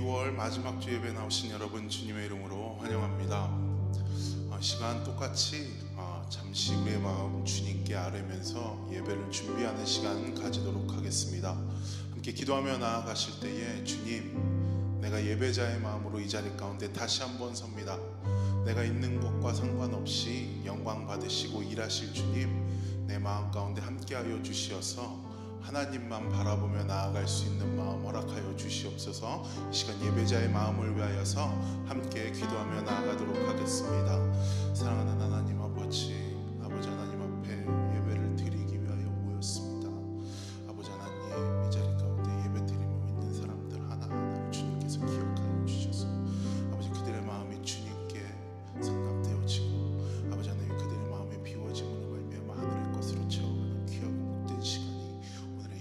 6월 마지막 주 예배 나오신 여러분 주님의 이름으로 환영합니다. 시간 똑같이 잠시 우리의 마음 주님께 아뢰면서 예배를 준비하는 시간 가지도록 하겠습니다. 함께 기도하며 나아가실 때에 주님, 내가 예배자의 마음으로 이 자리 가운데 다시 한번 섭니다. 내가 있는 것과 상관없이 영광 받으시고 일하실 주님, 내 마음 가운데 함께하여 주시어서 하나님만 바라보며 나아갈 수 있는 마음 허락하여 주시옵소서. 이 시간 예배자의 마음을 위하여서 함께 기도하며 나아가도록 하겠습니다. 사랑하는 하나님 아버지 하나님 앞에 예배를 드리기 위하여 모였습니다. 아버지 하나님, 이 자리 가운데 예배 드리며 있는 사람들 하나하나를 주님께서 기억하여 주셔서 아버지 그들의 마음이 주님께 상납되어지고 아버지 하나님 그들의 마음이 비워짐으로 말미암아 하늘의 것으로 채워가는 귀하고 복된 시간이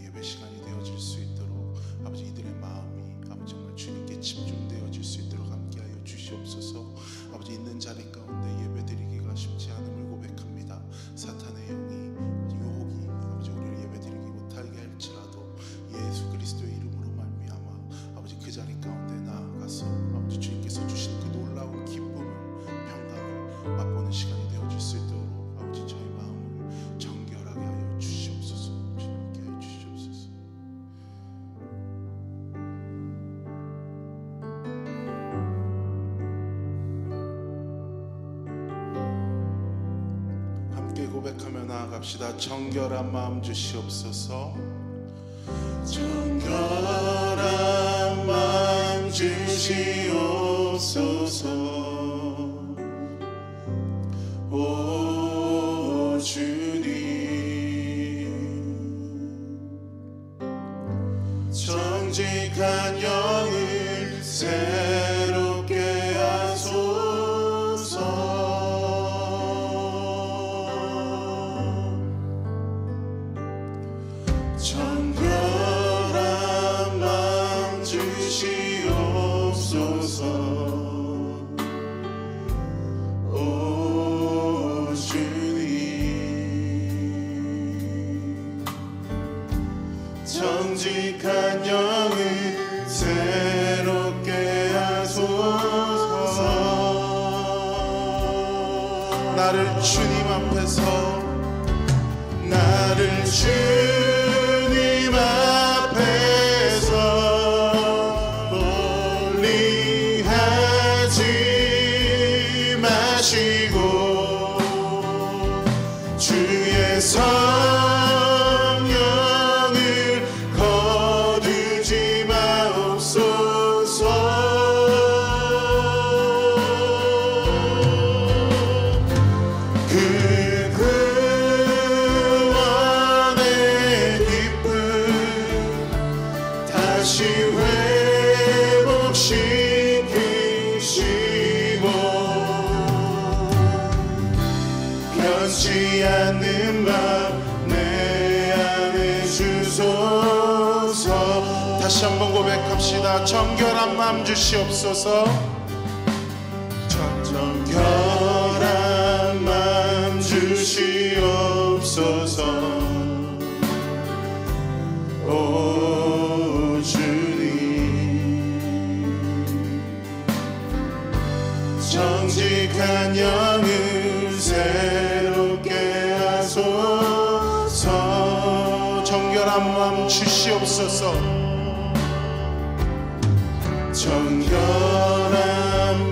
예배 시간이 되어질 수 있도록 아버지 이들의 마음이 아버지 정말 주님께 집중되어질 수 있도록 함께하여 주시옵소서. 아버지 있는 자리 가운데 예배 드리기가 쉽지 않음을 고백합니다. 사탄의 영이 유혹이 아버지 우리를 예배 드리기 못하게 할지라도 예수 그리스도의 이름으로 말미암아 아버지 그 자리 가운데 나아가서 아버지 주님께서 주신 그 놀라운 기쁨을 평강을 맛보는 시간이 되어질 수 있도록 아버지 저희 마음을 정결하게 하여 주시옵소서. 고백하며 나아갑시다. 정결한 마음 주시옵소서. 정결한 마음 주시옵소서. 오 주님, 정직한 영을 새롭게 하소서. 정결한 마음 주시옵소서. 오 주님, 정직한 영을 새롭게 하소서. 나를 주님 앞에서 나를 주님 앞에서 멀리 하지 마시고 주의 성령을 거두지 마옵소서. 다시 회복시키시고 변치 않는 맘 내 안에 주소서. 다시 한번 고백합시다. 정결한 마음 주시옵소서. 정결한 마음 주시옵소서. 오 주님, 정직한 영을 새롭게 하소서. 정결한 마음 주시옵소서. 정결한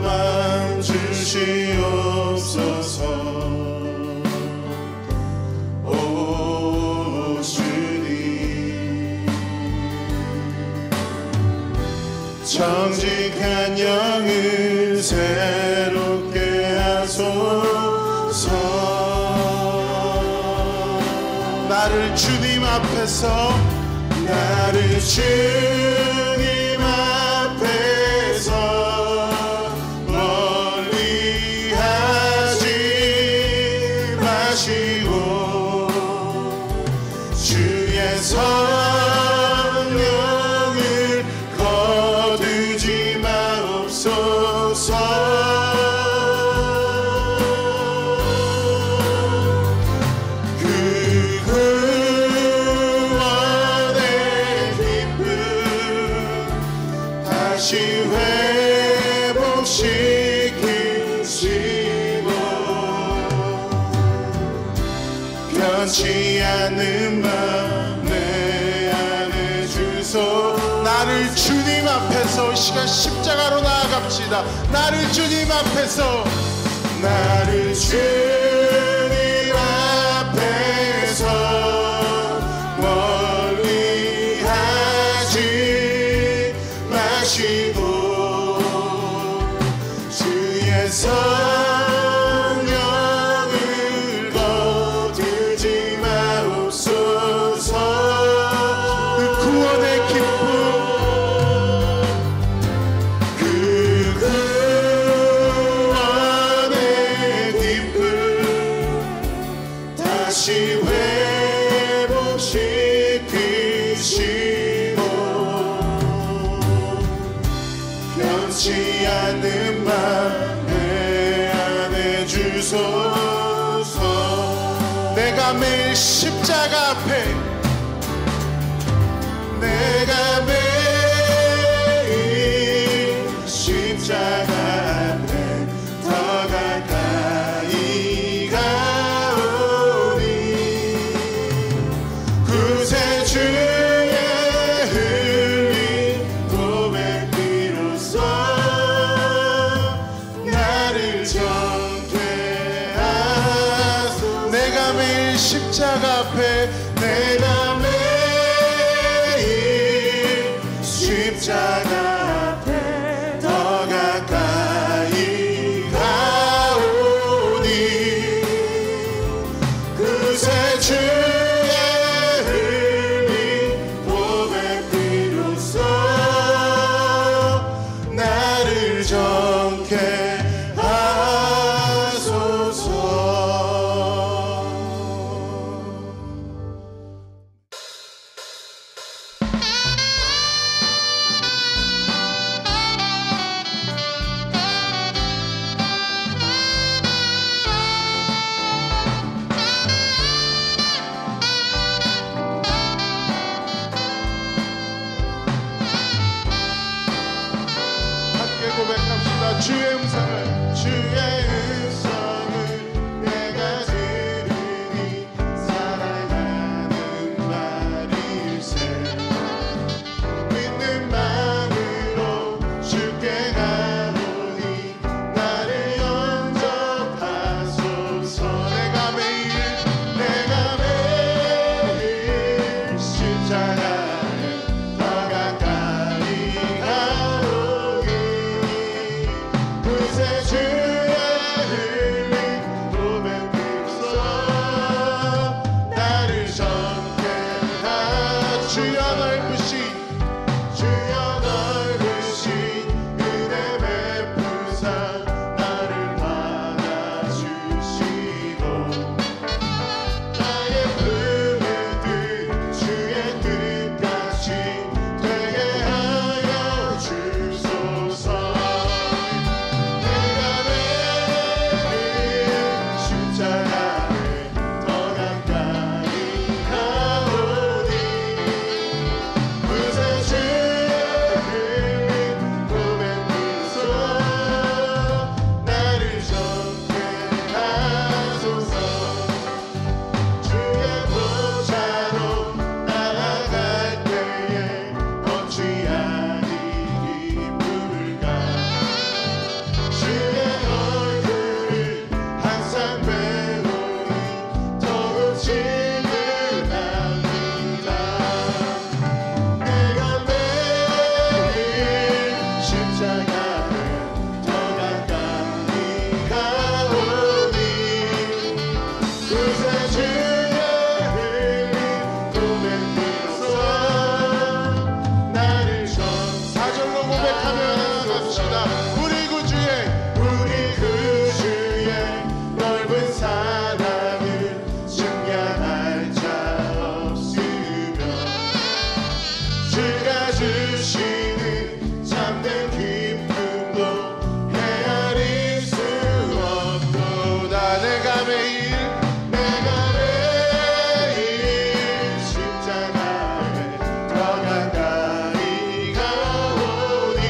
마음 주시옵소서. 정직한 영을 새롭게 하소서. 나를 주님 앞에서 나를 주님 앞에서 멀리 하지 마시고 주의 성령을 거두지 마옵소서. 구원의 기쁨 다시 회복시키시고 변치 않는 맘 내 안에 주소. 나를 주님 앞에서 이 시간 십자가로 나아갑시다. 나를 주님 앞에서, 나를 주님 앞에서 멀리 하지 마시고 주의 성령을 거두지 마옵소서. 그 구원의 기쁨, 그 구원의 기쁨 다시 회복시키시고 변치 않는 맘 내 안에 주소서. 내가 매일 십자가 앞에, 내가 매일 십자가 앞에 더 가까이 가오니 구세주의 흘린 고백 비로소 나를 정케 하소서. 내가 매일 십자가 앞에, 내가 매일 십자가 앞에 더 가까이 가오니 구세주의 흘린 고백 비로소 나를 정케 하소서. 함께 고백합시다. 주의 음성을, 주의 음성을 내가 들으니 사랑하는 말일세. 믿는 마음으로 주께 가오니 나를 영접하소서. 내가 매일 십자가에 더 가까이 가오니 구세주의 흘린 고백 비로소 나를 정케 하소서. 주여 넓으신, 주여 넓으신 은혜 베푸사 나를 받아주시고 나의 품을 든 주의 뜻같이 되게 하여 주소서. 내가 매일 십자가에 더 가까이 가오니 구세주의 흘린 고백 비로소 나를 정케 하소서. 주의 보좌로 나아갈 때에 어찌 아니 기쁘를까. 주의 얼굴을 항상 배우니 더욱 친근합니다. 내가 매일 십자가에 더 가까이 가오니 구세주의 흘린 고백 비로소 나를 사절로 고백하며 나갑시다. 우리 구주의 넓은 사랑을 증량할 자 없으며 주가 주시는 참된 기쁨도 헤아릴 수 없도다. 내가 매일 십자가에 더 가까이 가오니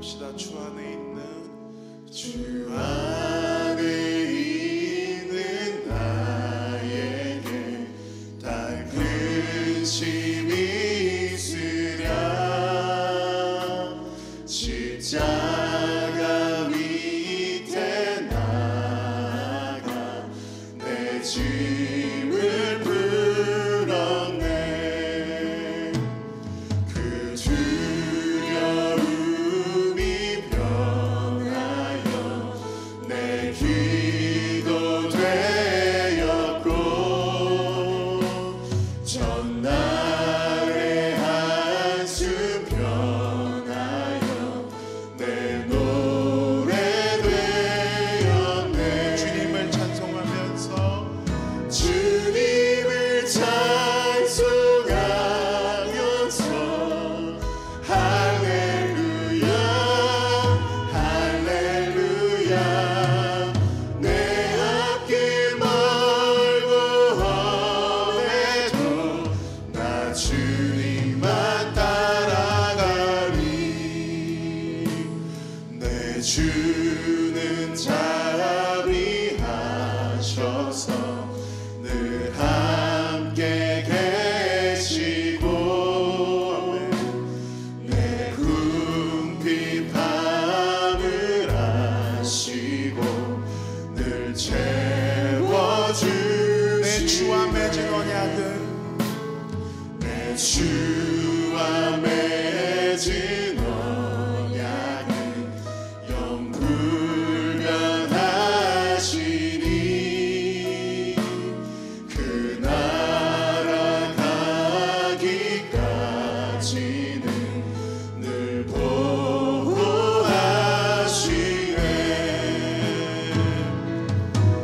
고백합시다. 주 안에 있는 나에게 단 근심이 있으랴 십자가 밑에 나가 내 짐을 풀었네. 그 두려움이 변하여 내 기도 되었고 전날의 한숨 변하여 내 노래 되었네. 주님을 찬송하면서 할렐루야 할렐루야 내 앞길 멀고 험해도 나 주님만 따라가리. 내 주는 자비하셔서 늘 함께 계시고 내 궁핍함을 아시고 늘 채워주시네. 내 주와 맺은 언약은 내 주와 맺은 언약은 영불변하시니 그 나라 가기까지는 늘 보호하시네.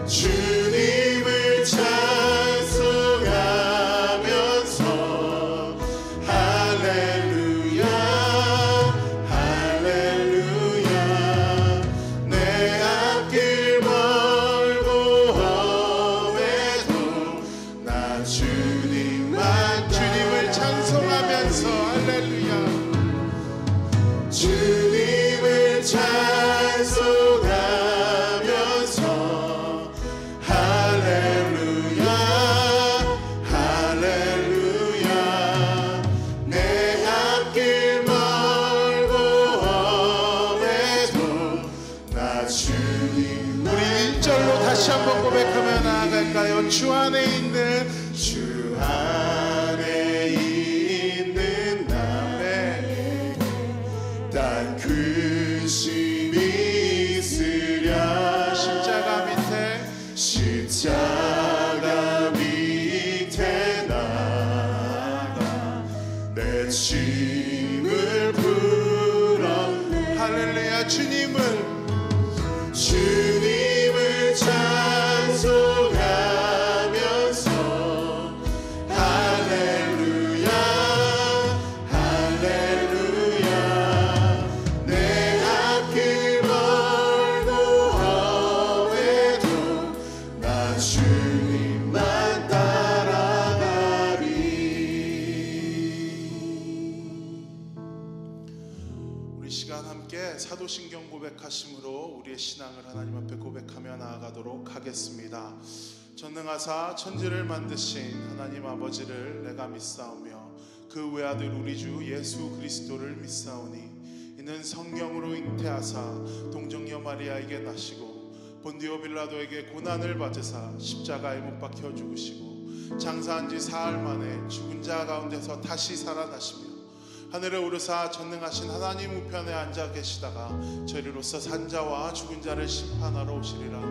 주님을 찬송하면서 할렐루야 할렐루야 내 앞길 멀고 험해도 나 주님을 찬송하면서 할렐루야 주님을 찬송하면서 할렐루야 할렐루야 내 앞길 멀고 험해도 나 주님. 우리 1절로 다시 한번 고백하며 나아갈까요? 주 안에 있는 나에게 단 근심이 있으랴 십자가 밑에 나가 내 짐을 풀었네. 할렐루야 주님을 찬송하면서 할렐루야 할렐루야 내 앞길 멀고 험해도 나 주님만 따라가리. 우리 시간 함께 사도신경 고백하심으로 우리의 신앙을 하나님 앞에 고백하며 나아가도록 하겠습니다. 전능하사 천지를 만드신 하나님 아버지를 내가 믿사오며 그 외아들 우리 주 예수 그리스도를 믿사오니 이는 성령으로 잉태하사 동정녀 마리아에게 나시고 본디오 빌라도에게 고난을 받으사 십자가에 못 박혀 죽으시고 장사한 지 사흘 만에 죽은 자 가운데서 다시 살아나시며 하늘에 오르사 전능하신 하나님 우편에 앉아 계시다가 저리로서 산자와 죽은 자를 심판하러 오시리라.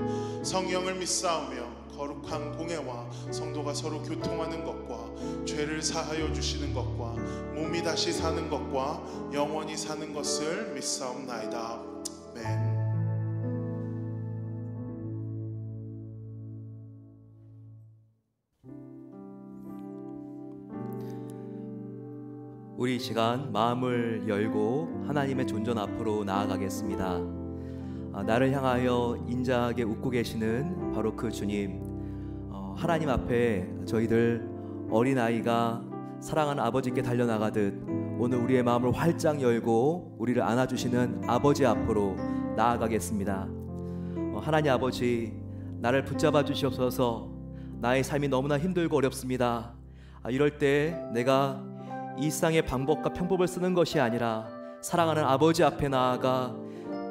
성령을 믿사오며 거룩한 공회와 성도가 서로 교통하는 것과 죄를 사하여 주시는 것과 몸이 다시 사는 것과 영원히 사는 것을 믿사옵나이다. 아멘. 우리 이 시간 마음을 열고 하나님의 존전 앞으로 나아가겠습니다. 나를 향하여 인자하게 웃고 계시는 바로 그 주님, 하나님 앞에 저희들 어린아이가 사랑하는 아버지께 달려나가듯 오늘 우리의 마음을 활짝 열고 우리를 안아주시는 아버지 앞으로 나아가겠습니다. 하나님 아버지, 나를 붙잡아 주시옵소서. 나의 삶이 너무나 힘들고 어렵습니다. 이럴 때 내가 일상의 방법과 편법을 쓰는 것이 아니라 사랑하는 아버지 앞에 나아가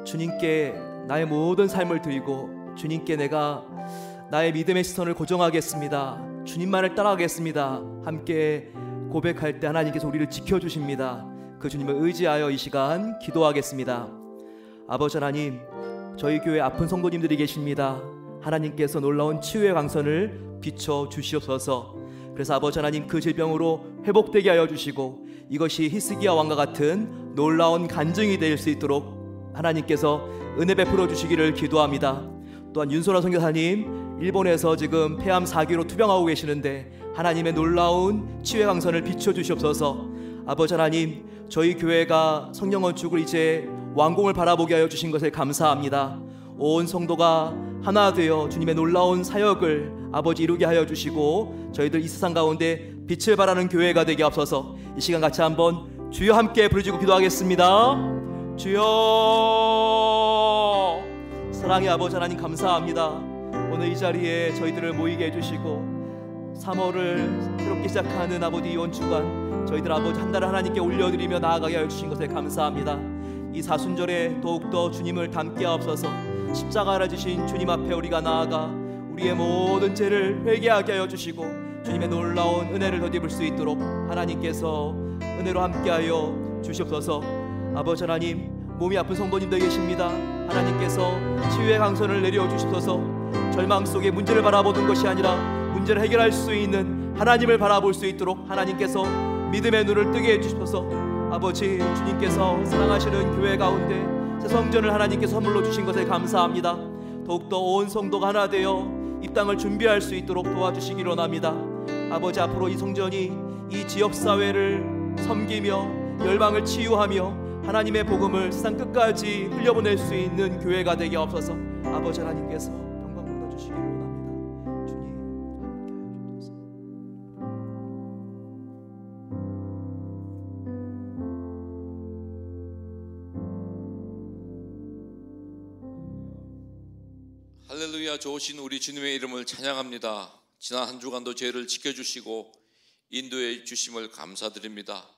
주님께 나의 모든 삶을 드리고 주님께 내가 나의 믿음의 시선을 고정하겠습니다. 주님만을 따라가겠습니다. 함께 고백할 때 하나님께서 우리를 지켜주십니다. 그 주님을 의지하여 이 시간 기도하겠습니다. 아버지 하나님, 저희 교회 아픈 성도님들이 계십니다. 하나님께서 놀라운 치유의 강선을 비춰 주시옵소서. 그래서 아버지 하나님, 그 질병으로 회복되게 하여 주시고 이것이 히스기야 왕과 같은 놀라운 간증이 될 수 있도록 하나님께서 은혜 베풀어 주시기를 기도합니다. 또한 윤선아 선교사님, 일본에서 지금 폐암 4기로 투병하고 계시는데 하나님의 놀라운 치유의 강선을 비춰 주시옵소서. 아버지 하나님, 저희 교회가 성령 건축을 이제 완공을 바라보게 하여 주신 것에 감사합니다. 온 성도가 하나 되어 주님의 놀라운 사역을 아버지 이루게 하여 주시고 저희들 이 세상 가운데 빛을 발하는 교회가 되게 하옵소서. 이 시간 같이 한번 주여 함께 부르짖고 기도하겠습니다. 주여. 사랑의 아버지 하나님, 감사합니다. 오늘 이 자리에 저희들을 모이게 해주시고 3월을 새롭게 시작하는 아버지 이번 주간 저희들 아버지 한 달을 하나님께 올려드리며 나아가게 하여 주신 것에 감사합니다. 이 사순절에 더욱더 주님을 닮게 하옵소서. 십자가를 지신 주님 앞에 우리가 나아가 우리의 모든 죄를 회개하게 하여 주시고 주님의 놀라운 은혜를 덧입을 수 있도록 하나님께서 은혜로 함께하여 주시옵소서. 아버지 하나님, 몸이 아픈 성도님들 계십니다. 하나님께서 치유의 강선을 내려 주시옵소서. 절망 속에 문제를 바라보는 것이 아니라 문제를 해결할 수 있는 하나님을 바라볼 수 있도록 하나님께서 믿음의 눈을 뜨게 해주셔서 아버지, 주님께서 사랑하시는 교회 가운데 새 성전을 하나님께서 선물로 주신 것에 감사합니다. 더욱더 온 성도가 하나 되어 입당을 준비할 수 있도록 도와주시기를 원합니다. 아버지, 앞으로 이 성전이 이 지역사회를 섬기며 열방을 치유하며 하나님의 복음을 세상 끝까지 흘려보낼 수 있는 교회가 되게 하옵소서. 아버지 하나님께서 영광 받아주시기를 원합니다. 주님 함께하여 주옵소서. 할렐루야. 좋으신 우리 주님의 이름을 찬양합니다. 지난 한 주간도 저희를 지켜주시고 인도해 주심을 감사드립니다.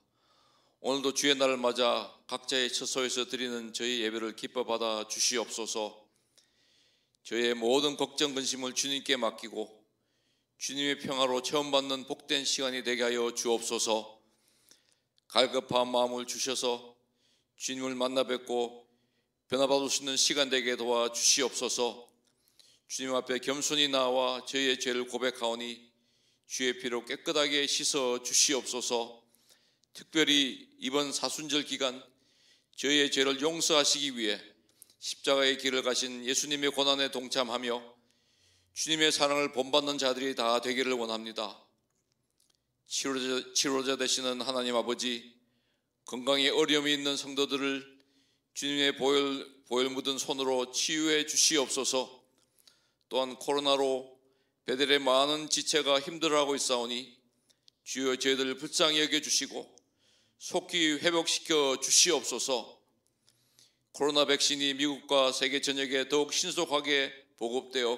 오늘도 주의 날을 맞아 각자의 처소에서 드리는 저희 예배를 기뻐 받아 주시옵소서. 저희의 모든 걱정 근심을 주님께 맡기고 주님의 평화로 체험받는 복된 시간이 되게 하여 주옵소서. 갈급한 마음을 주셔서 주님을 만나 뵙고 변화받을 수 있는 시간 되게 도와 주시옵소서. 주님 앞에 겸손히 나와 저희의 죄를 고백하오니 주의 피로 깨끗하게 씻어 주시옵소서. 특별히 이번 사순절 기간 저희의 죄를 용서하시기 위해 십자가의 길을 가신 예수님의 고난에 동참하며 주님의 사랑을 본받는 자들이 다 되기를 원합니다. 치료자 되시는 하나님 아버지, 건강에 어려움이 있는 성도들을 주님의 보혈 묻은 손으로 치유해 주시옵소서. 또한 코로나로 베델의 많은 지체가 힘들어하고 있사오니 주여 저희들을 불쌍히 여겨주시고 속히 회복시켜 주시옵소서. 코로나 백신이 미국과 세계 전역에 더욱 신속하게 보급되어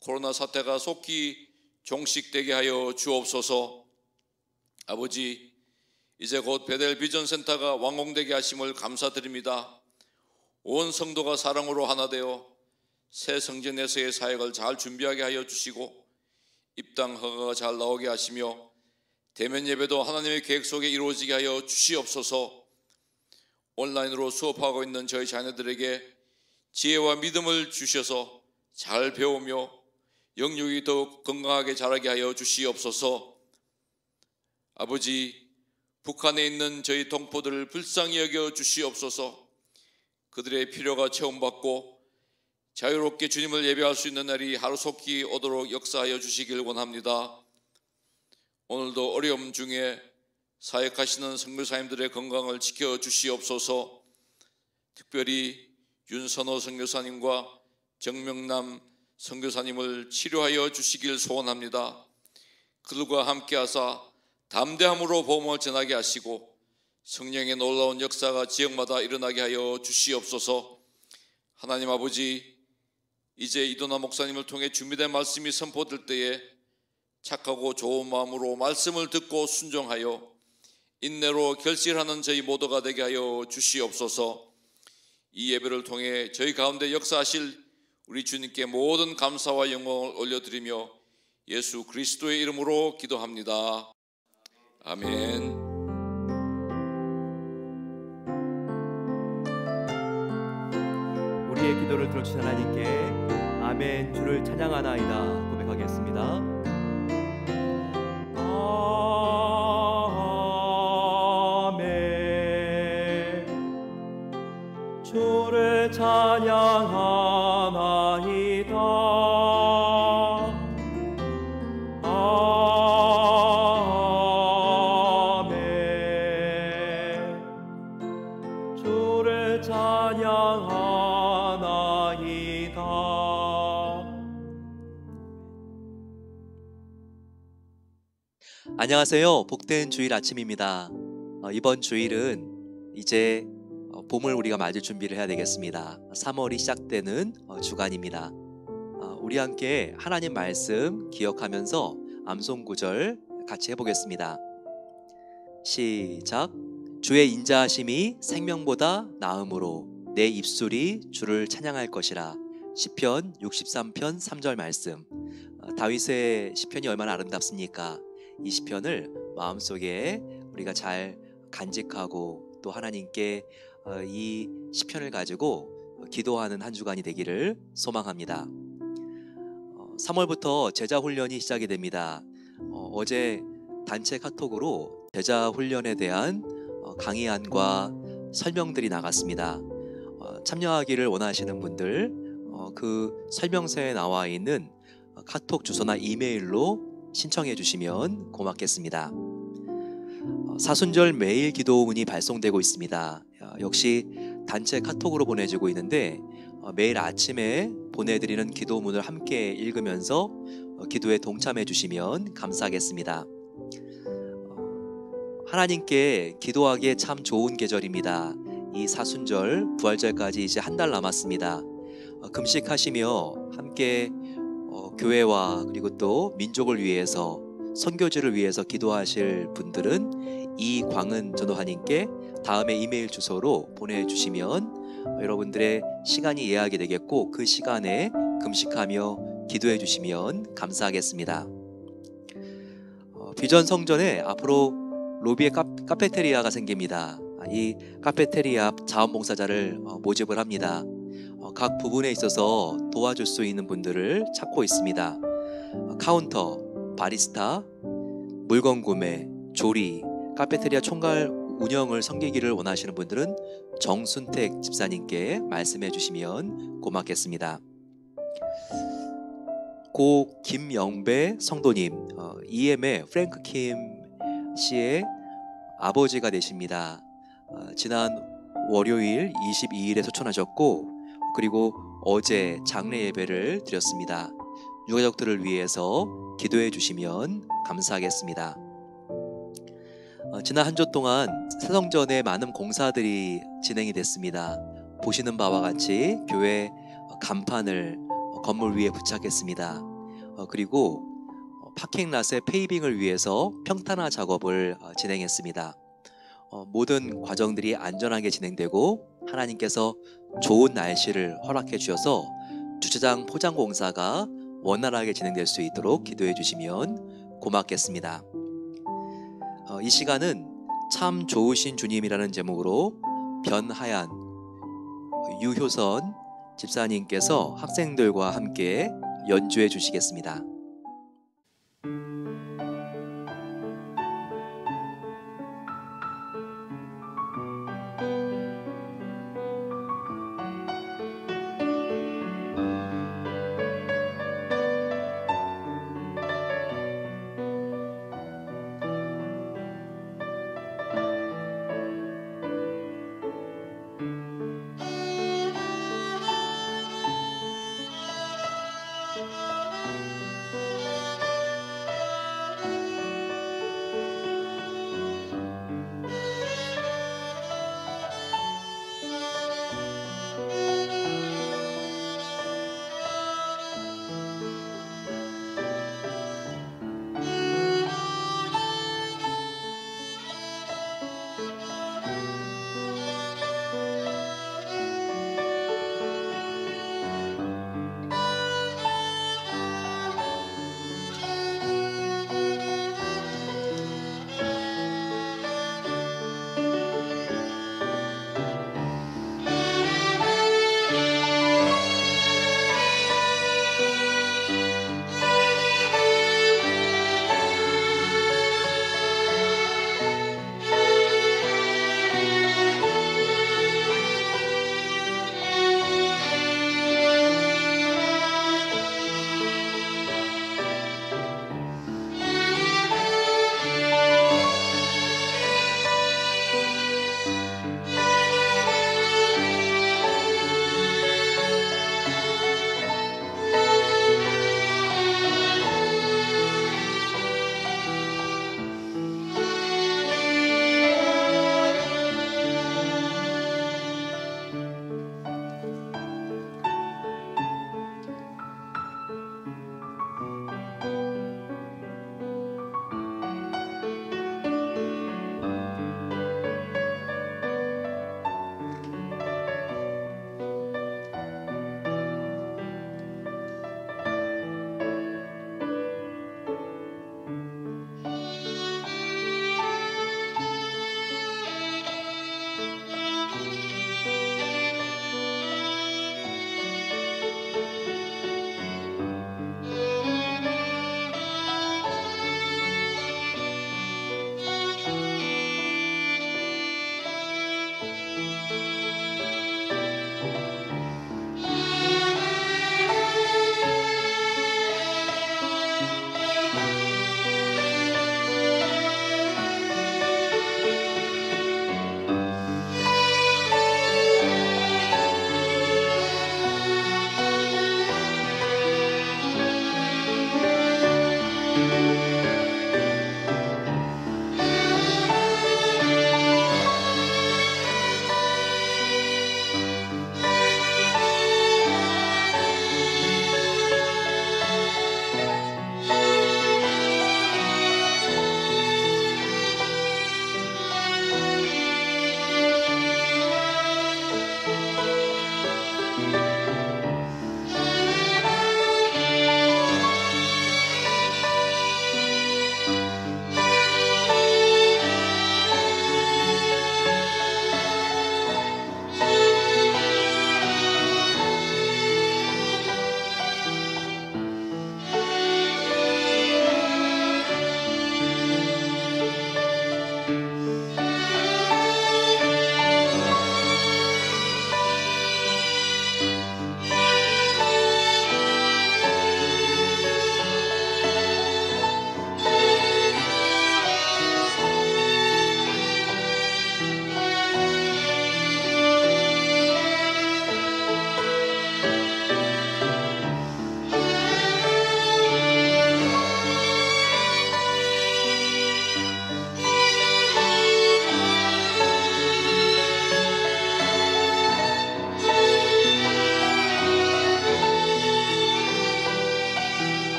코로나 사태가 속히 종식되게 하여 주옵소서. 아버지, 이제 곧 베델 비전센터가 완공되게 하심을 감사드립니다. 온 성도가 사랑으로 하나 되어 새 성전에서의 사역을 잘 준비하게 하여 주시고 입당 허가가 잘 나오게 하시며 대면 예배도 하나님의 계획 속에 이루어지게 하여 주시옵소서. 온라인으로 수업하고 있는 저희 자녀들에게 지혜와 믿음을 주셔서 잘 배우며 영육이 더욱 건강하게 자라게 하여 주시옵소서. 아버지, 북한에 있는 저희 동포들을 불쌍히 여겨 주시옵소서. 그들의 필요가 체험받고 자유롭게 주님을 예배할 수 있는 날이 하루속히 오도록 역사하여 주시길 원합니다. 오늘도 어려움 중에 사역하시는 선교사님들의 건강을 지켜주시옵소서. 특별히 윤선호 선교사님과 정명남 선교사님을 치료하여 주시길 소원합니다. 그들과 함께하사 담대함으로 복음을 전하게 하시고 성령의 놀라운 역사가 지역마다 일어나게 하여 주시옵소서. 하나님 아버지, 이제 이도나 목사님을 통해 준비된 말씀이 선포될 때에 착하고 좋은 마음으로 말씀을 듣고 순종하여 인내로 결실하는 저희 모두가 되게 하여 주시옵소서. 이 예배를 통해 저희 가운데 역사하실 우리 주님께 모든 감사와 영광을 올려드리며 예수 그리스도의 이름으로 기도합니다. 아멘. 우리의 기도를 들어주신 하나님께 아멘 주를 찬양하나이다 고백하겠습니다. 아멘 주를 찬양하나이다. 아멘 주를 찬양하나이다. 안녕하세요. 복된 주일 아침입니다. 이번 주일은 이제 봄을 우리가 맞을 준비를 해야 되겠습니다. 3월이 시작되는 주간입니다. 우리 함께 하나님 말씀 기억하면서 암송 구절 같이 해보겠습니다. 시작. 주의 인자하심이 생명보다 나음으로 내 입술이 주를 찬양할 것이라. 시편 63편 3절 말씀. 다윗의 시편이 얼마나 아름답습니까? 이 시편을 마음속에 우리가 잘 간직하고 또 하나님께 이 시편을 가지고 기도하는 한 주간이 되기를 소망합니다. 3월부터 제자 훈련이 시작이 됩니다. 어제 단체 카톡으로 제자 훈련에 대한 강의안과 설명들이 나갔습니다. 참여하기를 원하시는 분들 그 설명서에 나와 있는 카톡 주소나 이메일로 신청해 주시면 고맙겠습니다. 사순절 매일 기도문이 발송되고 있습니다. 역시 단체 카톡으로 보내지고 있는데 매일 아침에 보내드리는 기도문을 함께 읽으면서 기도에 동참해 주시면 감사하겠습니다. 하나님께 기도하기에 참 좋은 계절입니다. 이 사순절 부활절까지 이제 한 달 남았습니다. 금식하시며 함께 교회와 그리고 또 민족을 위해서 선교지를 위해서 기도하실 분들은 이광은 전도사님께 다음에 이메일 주소로 보내주시면 여러분들의 시간이 예약이 되겠고 그 시간에 금식하며 기도해 주시면 감사하겠습니다. 비전 성전에 앞으로 로비에 카페테리아가 생깁니다. 이 카페테리아 자원봉사자를 모집을 합니다. 각 부분에 있어서 도와줄 수 있는 분들을 찾고 있습니다. 카운터, 바리스타, 물건 구매, 조리, 카페테리아 총괄 운영을 섬기기를 원하시는 분들은 정순택 집사님께 말씀해 주시면 고맙겠습니다. 고 김영배 성도님, EM의 프랭크 킴 씨의 아버지가 되십니다. 지난 월요일 22일에 소천하셨고 그리고 어제 장례 예배를 드렸습니다. 유가족들을 위해서 기도해 주시면 감사하겠습니다. 지난 한 주 동안 새성전에 많은 공사들이 진행이 됐습니다. 보시는 바와 같이 교회 간판을 건물 위에 부착했습니다. 그리고 파킹랏의 페이빙을 위해서 평탄화 작업을 진행했습니다. 모든 과정들이 안전하게 진행되고 하나님께서 좋은 날씨를 허락해 주셔서 주차장 포장 공사가 원활하게 진행될 수 있도록 기도해 주시면 고맙겠습니다. 이 시간은 참 좋으신 주님이라는 제목으로 변하얀 유효선 집사님께서 학생들과 함께 연주해 주시겠습니다.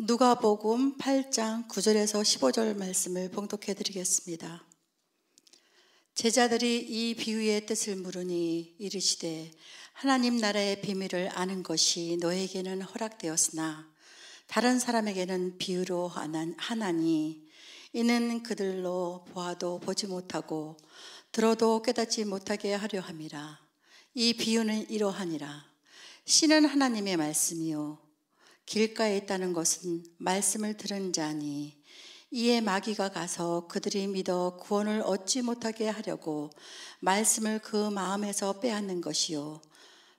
누가복음 8장 9절에서 15절 말씀을 봉독해 드리겠습니다. 제자들이 이 비유의 뜻을 물으니 이르시되 하나님 나라의 비밀을 아는 것이 너에게는 허락되었으나 다른 사람에게는 비유로 하나니 이는 그들로 보아도 보지 못하고 들어도 깨닫지 못하게 하려 함이라. 이 비유는 이러하니라. 씨는 하나님의 말씀이요 길가에 있다는 것은 말씀을 들은 자니 이에 마귀가 가서 그들이 믿어 구원을 얻지 못하게 하려고 말씀을 그 마음에서 빼앗는 것이요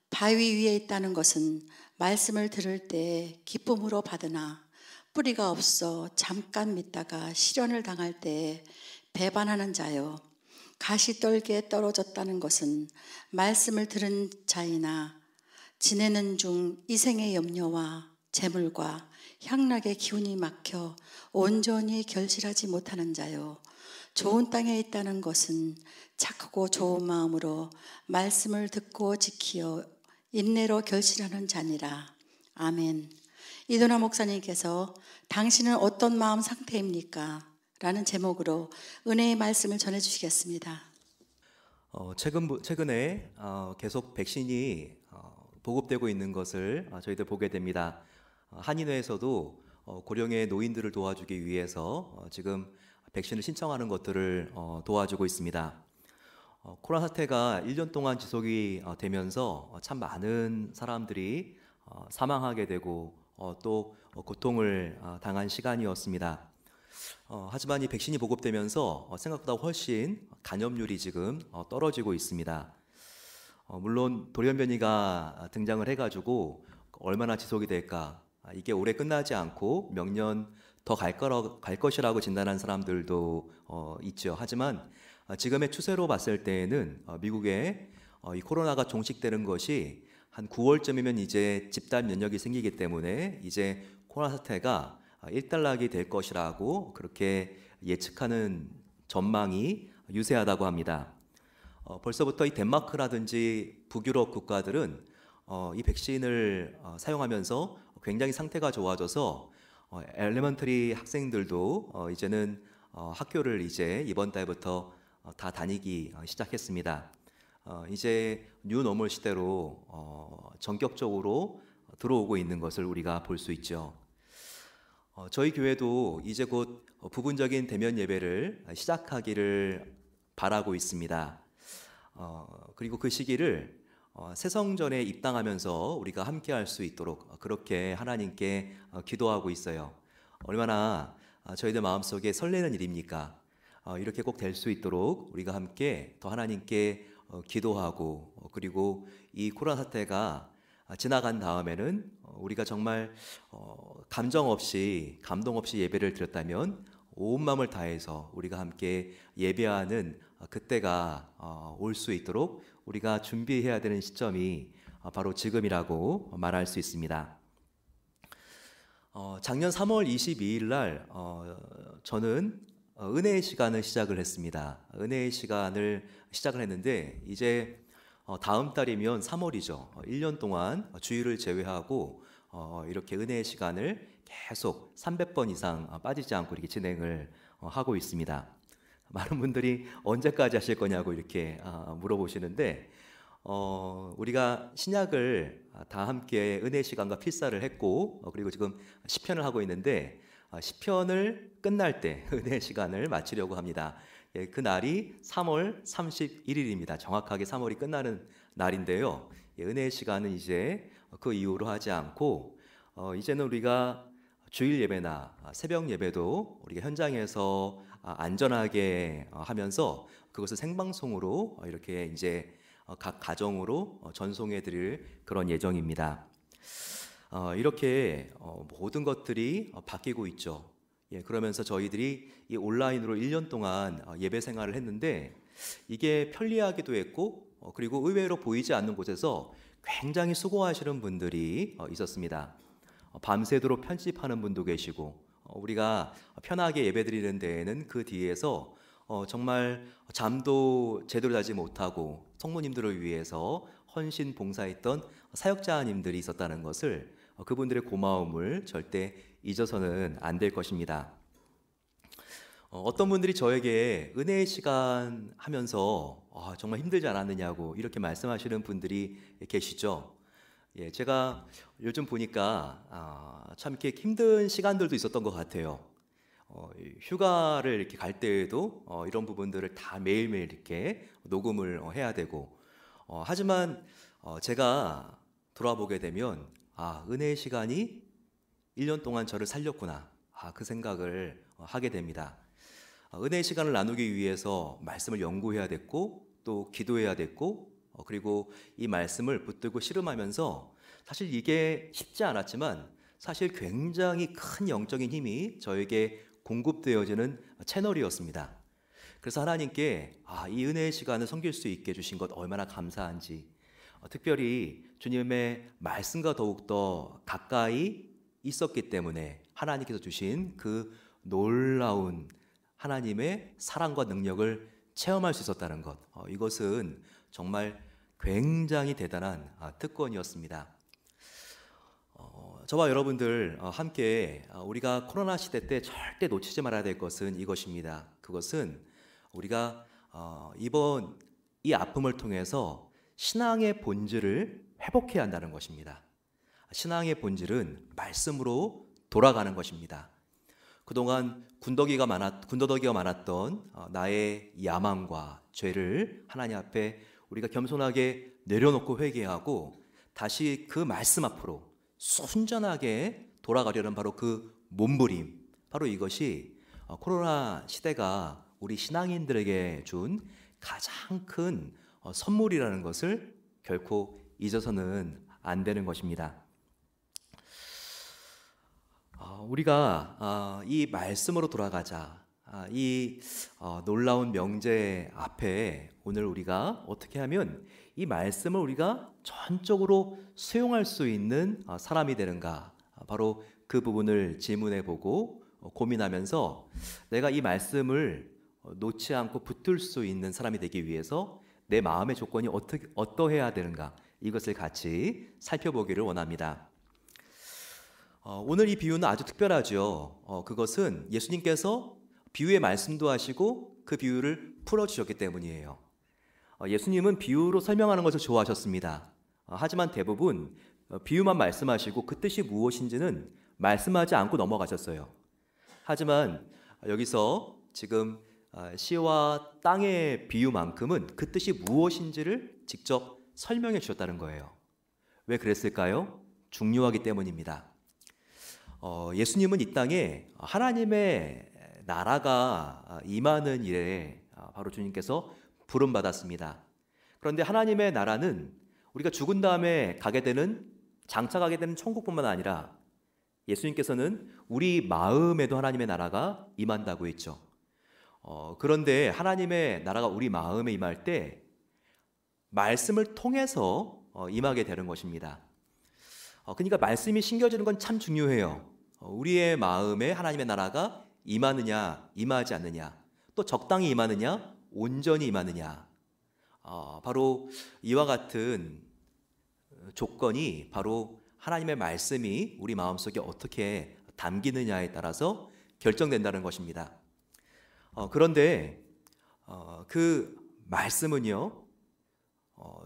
바위 위에 있다는 것은 말씀을 들을 때 기쁨으로 받으나 뿌리가 없어 잠깐 믿다가 시련을 당할 때 배반하는 자요 가시떨기에 떨어졌다는 것은 말씀을 들은 자이나 지내는 중 이생의 염려와 재물과 향락의 기운이 막혀 온전히 결실하지 못하는 자요 좋은 땅에 있다는 것은 착하고 좋은 마음으로 말씀을 듣고 지키어 인내로 결실하는 자니라. 아멘. 이도나 목사님께서 당신은 어떤 마음 상태입니까? 라는 제목으로 은혜의 말씀을 전해주시겠습니다. 최근에 계속 백신이 보급되고 있는 것을 저희들 보게 됩니다. 한인회에서도 고령의 노인들을 도와주기 위해서 지금 백신을 신청하는 것들을 도와주고 있습니다. 코로나 사태가 1년 동안 지속이 되면서 참 많은 사람들이 사망하게 되고 또 고통을 당한 시간이었습니다. 하지만 이 백신이 보급되면서 생각보다 훨씬 감염률이 지금 떨어지고 있습니다. 물론 돌연변이가 등장을 해가지고 얼마나 지속이 될까, 이게 올해 끝나지 않고 몇 년 더 갈 것이라고 진단한 사람들도 있죠. 하지만 지금의 추세로 봤을 때에는 미국에 이 코로나가 종식되는 것이 한 9월쯤이면 이제 집단 면역이 생기기 때문에 이제 코로나 사태가 일단락이 될 것이라고 그렇게 예측하는 전망이 유세하다고 합니다. 벌써부터 이 덴마크라든지 북유럽 국가들은 이 백신을 사용하면서 굉장히 상태가 좋아져서 엘레먼터리 학생들도 이제는 학교를 이제 이번 달부터 다 다니기 시작했습니다. 이제 뉴노멀 시대로 전격적으로 들어오고 있는 것을 우리가 볼 수 있죠. 저희 교회도 이제 곧 부분적인 대면 예배를 시작하기를 바라고 있습니다. 그리고 그 시기를 새성전에 입당하면서 우리가 함께 할 수 있도록 그렇게 하나님께 기도하고 있어요. 얼마나 저희들 마음속에 설레는 일입니까? 이렇게 꼭 될 수 있도록 우리가 함께 더 하나님께 기도하고 그리고 이 코로나 사태가 지나간 다음에는 우리가 정말 감정 없이 감동 없이 예배를 드렸다면 온 마음을 다해서 우리가 함께 예배하는 그때가 올 수 있도록 우리가 준비해야 되는 시점이 바로 지금이라고 말할 수 있습니다. 작년 3월 22일 날 저는 은혜의 시간을 시작을 했습니다. 은혜의 시간을 시작을 했는데 이제 다음 달이면 3월이죠. 1년 동안 주일을 제외하고 이렇게 은혜의 시간을 계속 300번 이상 빠지지 않고 이렇게 진행을 하고 있습니다. 많은 분들이 언제까지 하실 거냐고 이렇게 물어보시는데 우리가 신약을 다 함께 은혜 시간과 필사를 했고 그리고 지금 시편을 하고 있는데 시편을 끝날 때 은혜 시간을 마치려고 합니다. 그 날이 3월 31일입니다. 정확하게 3월이 끝나는 날인데요. 은혜 시간은 이제 그 이후로 하지 않고 이제는 우리가 주일 예배나 새벽 예배도 우리가 현장에서 안전하게 하면서 그것을 생방송으로 이렇게 이제 각 가정으로 전송해 드릴 그런 예정입니다. 이렇게 모든 것들이 바뀌고 있죠. 그러면서 저희들이 이 온라인으로 1년 동안 예배 생활을 했는데 이게 편리하기도 했고 그리고 의외로 보이지 않는 곳에서 굉장히 수고하시는 분들이 있었습니다. 밤새도록 편집하는 분도 계시고 우리가 편하게 예배드리는 데에는 그 뒤에서 정말 잠도 제대로 자지 못하고 성모님들을 위해서 헌신 봉사했던 사역자님들이 있었다는 것을 그분들의 고마움을 절대 잊어서는 안 될 것입니다. 어떤 분들이 저에게 은혜의 시간 하면서 정말 힘들지 않았느냐고 이렇게 말씀하시는 분들이 계시죠. 예, 제가 요즘 보니까 참 이렇게 힘든 시간들도 있었던 것 같아요. 휴가를 이렇게 갈 때에도 이런 부분들을 다 매일매일 이렇게 녹음을 해야 되고, 하지만 제가 돌아보게 되면 은혜의 시간이 1년 동안 저를 살렸구나, 그 생각을 하게 됩니다. 은혜의 시간을 나누기 위해서 말씀을 연구해야 됐고, 또 기도해야 됐고, 그리고 이 말씀을 붙들고 씨름하면서 사실 이게 쉽지 않았지만 사실 굉장히 큰 영적인 힘이 저에게 공급되어지는 채널이었습니다. 그래서 하나님께 이 은혜의 시간을 섬길 수 있게 해주신 것 얼마나 감사한지, 특별히 주님의 말씀과 더욱더 가까이 있었기 때문에 하나님께서 주신 그 놀라운 하나님의 사랑과 능력을 체험할 수 있었다는 것, 이것은 정말 굉장히 대단한 특권이었습니다. 저와 여러분들 함께 우리가 코로나 시대 때 절대 놓치지 말아야 될 것은 이것입니다. 그것은 우리가 이번 이 아픔을 통해서 신앙의 본질을 회복해야 한다는 것입니다. 신앙의 본질은 말씀으로 돌아가는 것입니다. 그동안 군더더기가 많았던 나의 야망과 죄를 하나님 앞에 우리가 겸손하게 내려놓고 회개하고 다시 그 말씀 앞으로 순전하게 돌아가려는 바로 그 몸부림, 바로 이것이 코로나 시대가 우리 신앙인들에게 준 가장 큰 선물이라는 것을 결코 잊어서는 안 되는 것입니다. 우리가 이 말씀으로 돌아가자, 이 놀라운 명제 앞에 오늘 우리가 어떻게 하면 이 말씀을 우리가 전적으로 수용할 수 있는 사람이 되는가, 바로 그 부분을 질문해 보고 고민하면서 내가 이 말씀을 놓지 않고 붙들 수 있는 사람이 되기 위해서 내 마음의 조건이 어떠해야 되는가, 이것을 같이 살펴보기를 원합니다. 오늘 이 비유는 아주 특별하죠. 그것은 예수님께서 비유의 말씀도 하시고 그 비유를 풀어주셨기 때문이에요. 예수님은 비유로 설명하는 것을 좋아하셨습니다. 하지만 대부분 비유만 말씀하시고 그 뜻이 무엇인지는 말씀하지 않고 넘어가셨어요. 하지만 여기서 지금 시와 땅의 비유만큼은 그 뜻이 무엇인지를 직접 설명해 주셨다는 거예요. 왜 그랬을까요? 중요하기 때문입니다. 예수님은 이 땅에 하나님의 나라가 임하는 일에 바로 주님께서 부름받았습니다. 그런데 하나님의 나라는 우리가 죽은 다음에 장차가게 되는 천국뿐만 아니라 예수님께서는 우리 마음에도 하나님의 나라가 임한다고 했죠. 그런데 하나님의 나라가 우리 마음에 임할 때 말씀을 통해서 임하게 되는 것입니다. 그러니까 말씀이 심겨지는 건 참 중요해요. 우리의 마음에 하나님의 나라가 임하느냐, 임하지 않느냐, 또 적당히 임하느냐, 온전히 임하느냐, 바로 이와 같은 조건이 바로 하나님의 말씀이 우리 마음속에 어떻게 담기느냐에 따라서 결정된다는 것입니다. 그런데 그 말씀은요,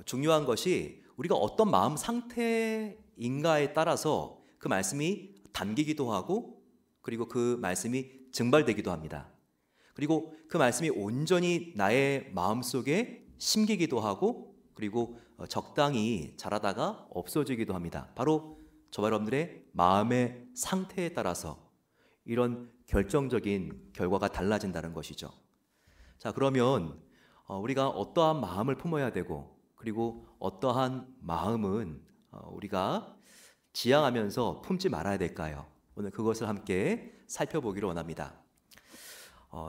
중요한 것이 우리가 어떤 마음 상태인가에 따라서 그 말씀이 담기기도 하고, 그리고 그 말씀이 증발되기도 합니다. 그리고 그 말씀이 온전히 나의 마음속에 심기기도 하고, 그리고 적당히 자라다가 없어지기도 합니다. 바로 저와 여러분들의 마음의 상태에 따라서 이런 결정적인 결과가 달라진다는 것이죠. 자, 그러면 우리가 어떠한 마음을 품어야 되고, 그리고 어떠한 마음은 우리가 지향하면서 품지 말아야 될까요? 오늘 그것을 함께 살펴보기를 원합니다.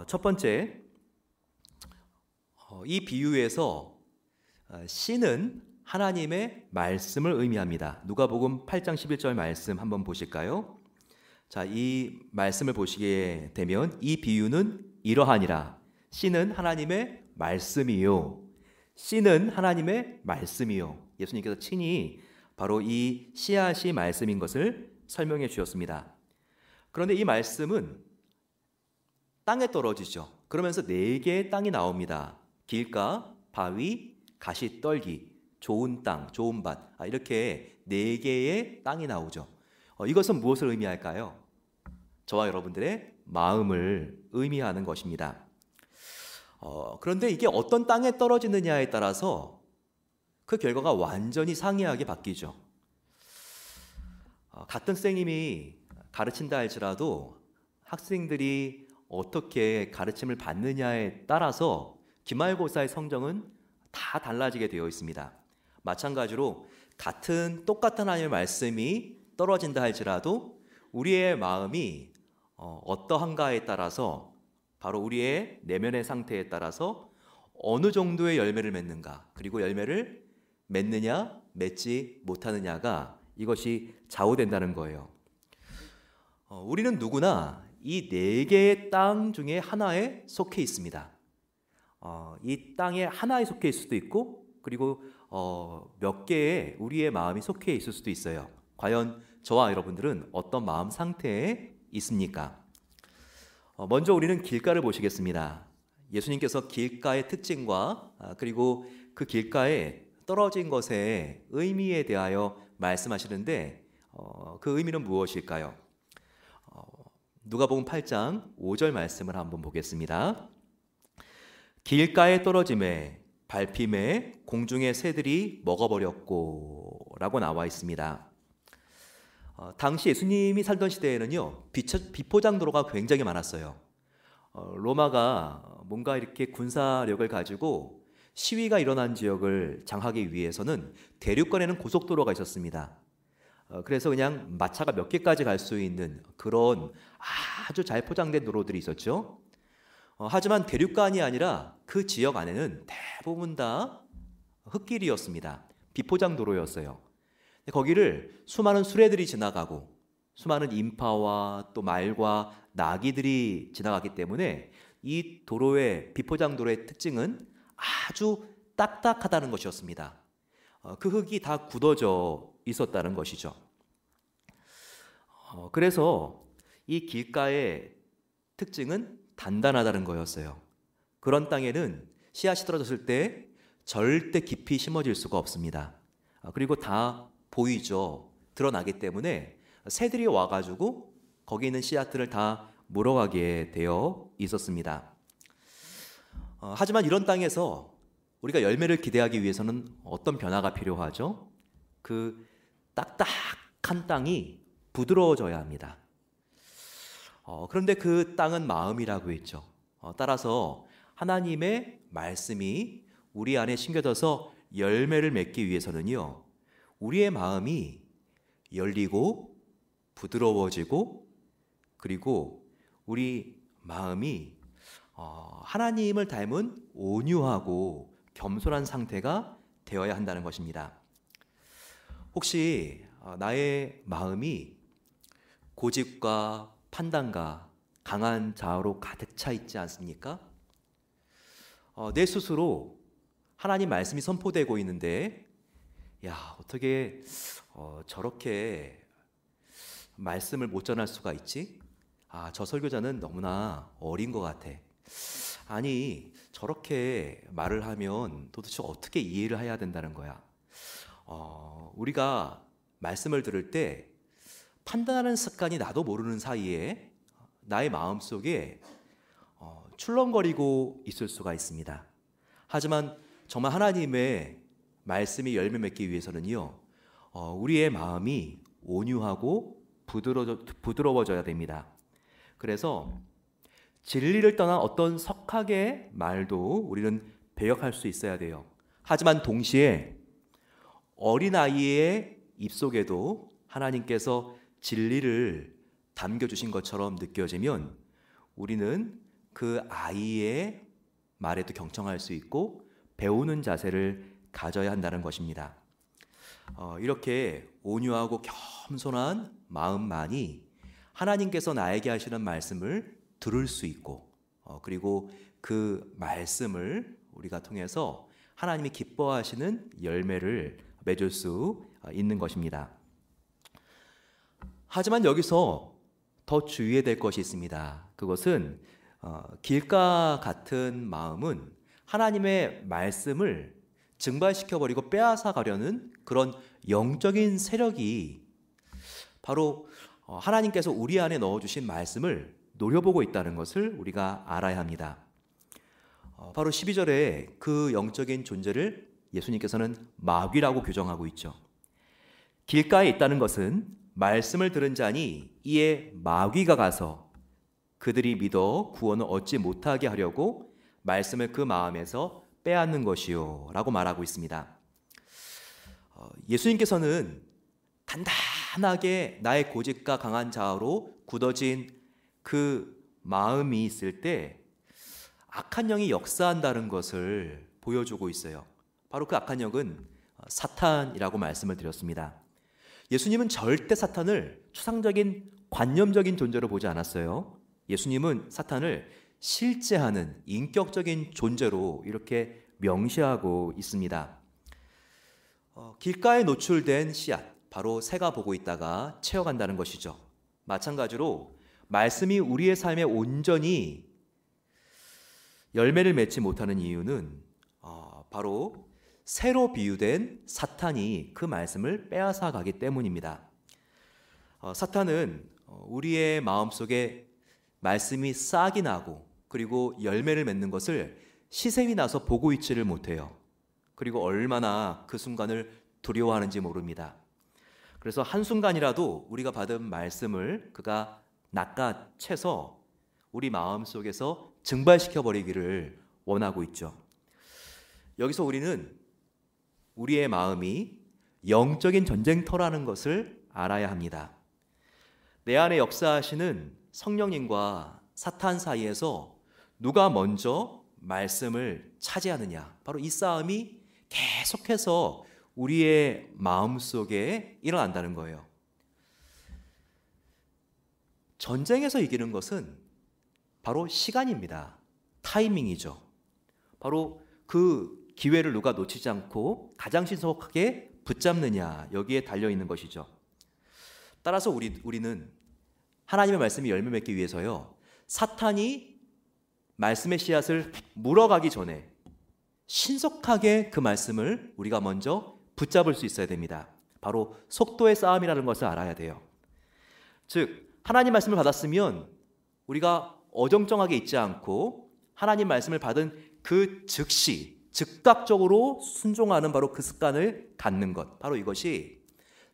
첫 번째, 이 비유에서 씨는 하나님의 말씀을 의미합니다. 누가복음 8장 11절 말씀 한번 보실까요? 자, 이 말씀을 보시게 되면 이 비유는 이러하니라. 씨는 하나님의 말씀이요. 씨는 하나님의 말씀이요. 예수님께서 친히 바로 이 씨앗이 말씀인 것을 설명해 주셨습니다. 그런데 이 말씀은 땅에 떨어지죠. 그러면서 4개의 땅이 나옵니다. 길가, 바위, 가시떨기, 좋은 땅, 좋은 밭, 이렇게 4개의 땅이 나오죠. 이것은 무엇을 의미할까요? 저와 여러분들의 마음을 의미하는 것입니다. 그런데 이게 어떤 땅에 떨어지느냐에 따라서 그 결과가 완전히 상이하게 바뀌죠. 같은 선생님이 가르친다 할지라도 학생들이 어떻게 가르침을 받느냐에 따라서 기말고사의 성적은 다 달라지게 되어 있습니다. 마찬가지로 똑같은 하나님의 말씀이 떨어진다 할지라도 우리의 마음이 어떠한가에 따라서, 바로 우리의 내면의 상태에 따라서 어느 정도의 열매를 맺는가, 그리고 열매를 맺느냐 맺지 못하느냐가 이것이 좌우된다는 거예요. 우리는 누구나 이 4개의 땅 중에 하나에 속해 있습니다. 이 땅에 하나에 속해 있을 수도 있고, 그리고 몇 개의 우리의 마음이 속해 있을 수도 있어요. 과연 저와 여러분들은 어떤 마음 상태에 있습니까? 먼저 우리는 길가를 보시겠습니다. 예수님께서 길가의 특징과 그리고 그 길가에 떨어진 것의 의미에 대하여 말씀하시는데, 그 의미는 무엇일까요? 누가복음 8장 5절 말씀을 한번 보겠습니다. 길가에 떨어짐에 밟힘에 공중의 새들이 먹어버렸고 라고 나와 있습니다. 당시 예수님이 살던 시대에는요, 비포장도로가 굉장히 많았어요. 로마가 뭔가 이렇게 군사력을 가지고 시위가 일어난 지역을 장하기 위해서는 대륙간에는 고속도로가 있었습니다. 그래서 그냥 마차가 몇 개까지 갈 수 있는 그런 아주 잘 포장된 도로들이 있었죠. 하지만 대륙간이 아니라 그 지역 안에는 대부분 다 흙길이었습니다. 비포장 도로였어요. 거기를 수많은 수레들이 지나가고 수많은 인파와 또 말과 나귀들이 지나가기 때문에 이 비포장 도로의 특징은 아주 딱딱하다는 것이었습니다. 그 흙이 다 굳어져 있었다는 것이죠. 그래서 이 길가의 특징은 단단하다는 거였어요. 그런 땅에는 씨앗이 떨어졌을 때 절대 깊이 심어질 수가 없습니다. 그리고 다 보이죠. 드러나기 때문에 새들이 와가지고 거기 있는 씨앗들을 다 물어가게 되어 있었습니다. 하지만 이런 땅에서 우리가 열매를 기대하기 위해서는 어떤 변화가 필요하죠? 그 딱딱한 땅이 부드러워져야 합니다. 그런데 그 땅은 마음이라고 했죠. 따라서 하나님의 말씀이 우리 안에 심겨져서 열매를 맺기 위해서는요, 우리의 마음이 열리고 부드러워지고, 그리고 우리 마음이 하나님을 닮은 온유하고 겸손한 상태가 되어야 한다는 것입니다. 혹시 나의 마음이 고집과 판단과 강한 자아로 가득 차 있지 않습니까? 내 스스로 하나님 말씀이 선포되고 있는데, 야, 어떻게 저렇게 말씀을 못 전할 수가 있지? 저 설교자는 너무나 어린 것 같아. 아니, 저렇게 말을 하면 도대체 어떻게 이해를 해야 된다는 거야. 우리가 말씀을 들을 때 판단하는 습관이 나도 모르는 사이에 나의 마음속에 출렁거리고 있을 수가 있습니다. 하지만 정말 하나님의 말씀이 열매 맺기 위해서는요, 우리의 마음이 온유하고 부드러워져야 됩니다. 그래서 진리를 떠난 어떤 석학의 말도 우리는 배역할 수 있어야 돼요. 하지만 동시에 어린아이의 입속에도 하나님께서 진리를 담겨주신 것처럼 느껴지면 우리는 그 아이의 말에도 경청할 수 있고 배우는 자세를 가져야 한다는 것입니다. 이렇게 온유하고 겸손한 마음만이 하나님께서 나에게 하시는 말씀을 들을 수 있고, 그리고 그 말씀을 우리가 통해서 하나님이 기뻐하시는 열매를 맺을 수 있는 것입니다. 하지만 여기서 더 주의해야 될 것이 있습니다. 그것은 길가 같은 마음은 하나님의 말씀을 증발시켜버리고 빼앗아 가려는 그런 영적인 세력이 바로 하나님께서 우리 안에 넣어주신 말씀을 노려보고 있다는 것을 우리가 알아야 합니다. 바로 12절에 그 영적인 존재를 예수님께서는 마귀라고 규정하고 있죠. 길가에 있다는 것은 말씀을 들은 자니 이에 마귀가 가서 그들이 믿어 구원을 얻지 못하게 하려고 말씀을 그 마음에서 빼앗는 것이요 라고 말하고 있습니다. 예수님께서는 단단하게 나의 고집과 강한 자아로 굳어진 그 마음이 있을 때 악한 영이 역사한다는 것을 보여주고 있어요. 바로 그 악한 영은 사탄이라고 말씀을 드렸습니다. 예수님은 절대 사탄을 추상적인 관념적인 존재로 보지 않았어요. 예수님은 사탄을 실제하는 인격적인 존재로 이렇게 명시하고 있습니다. 길가에 노출된 씨앗, 바로 새가 보고 있다가 채워간다는 것이죠. 마찬가지로 말씀이 우리의 삶에 온전히 열매를 맺지 못하는 이유는 바로 새로 비유된 사탄이 그 말씀을 빼앗아 가기 때문입니다. 사탄은 우리의 마음속에 말씀이 싹이 나고 그리고 열매를 맺는 것을 시샘이 나서 보고 있지를 못해요. 그리고 얼마나 그 순간을 두려워하는지 모릅니다. 그래서 한순간이라도 우리가 받은 말씀을 그가 낚아채서 우리 마음속에서 증발시켜버리기를 원하고 있죠. 여기서 우리는 우리의 마음이 영적인 전쟁터라는 것을 알아야 합니다. 내 안에 역사하시는 성령님과 사탄 사이에서 누가 먼저 말씀을 차지하느냐, 바로 이 싸움이 계속해서 우리의 마음속에 일어난다는 거예요. 전쟁에서 이기는 것은 바로 시간입니다. 타이밍이죠. 바로 그 기회를 누가 놓치지 않고 가장 신속하게 붙잡느냐, 여기에 달려있는 것이죠. 따라서 우리는 하나님의 말씀이 열매 맺기 위해서요, 사탄이 말씀의 씨앗을 물어가기 전에 신속하게 그 말씀을 우리가 먼저 붙잡을 수 있어야 됩니다. 바로 속도의 싸움이라는 것을 알아야 돼요. 즉 하나님 말씀을 받았으면 우리가 어정쩡하게 있지 않고 하나님 말씀을 받은 그 즉시 즉각적으로 순종하는 바로 그 습관을 갖는 것, 바로 이것이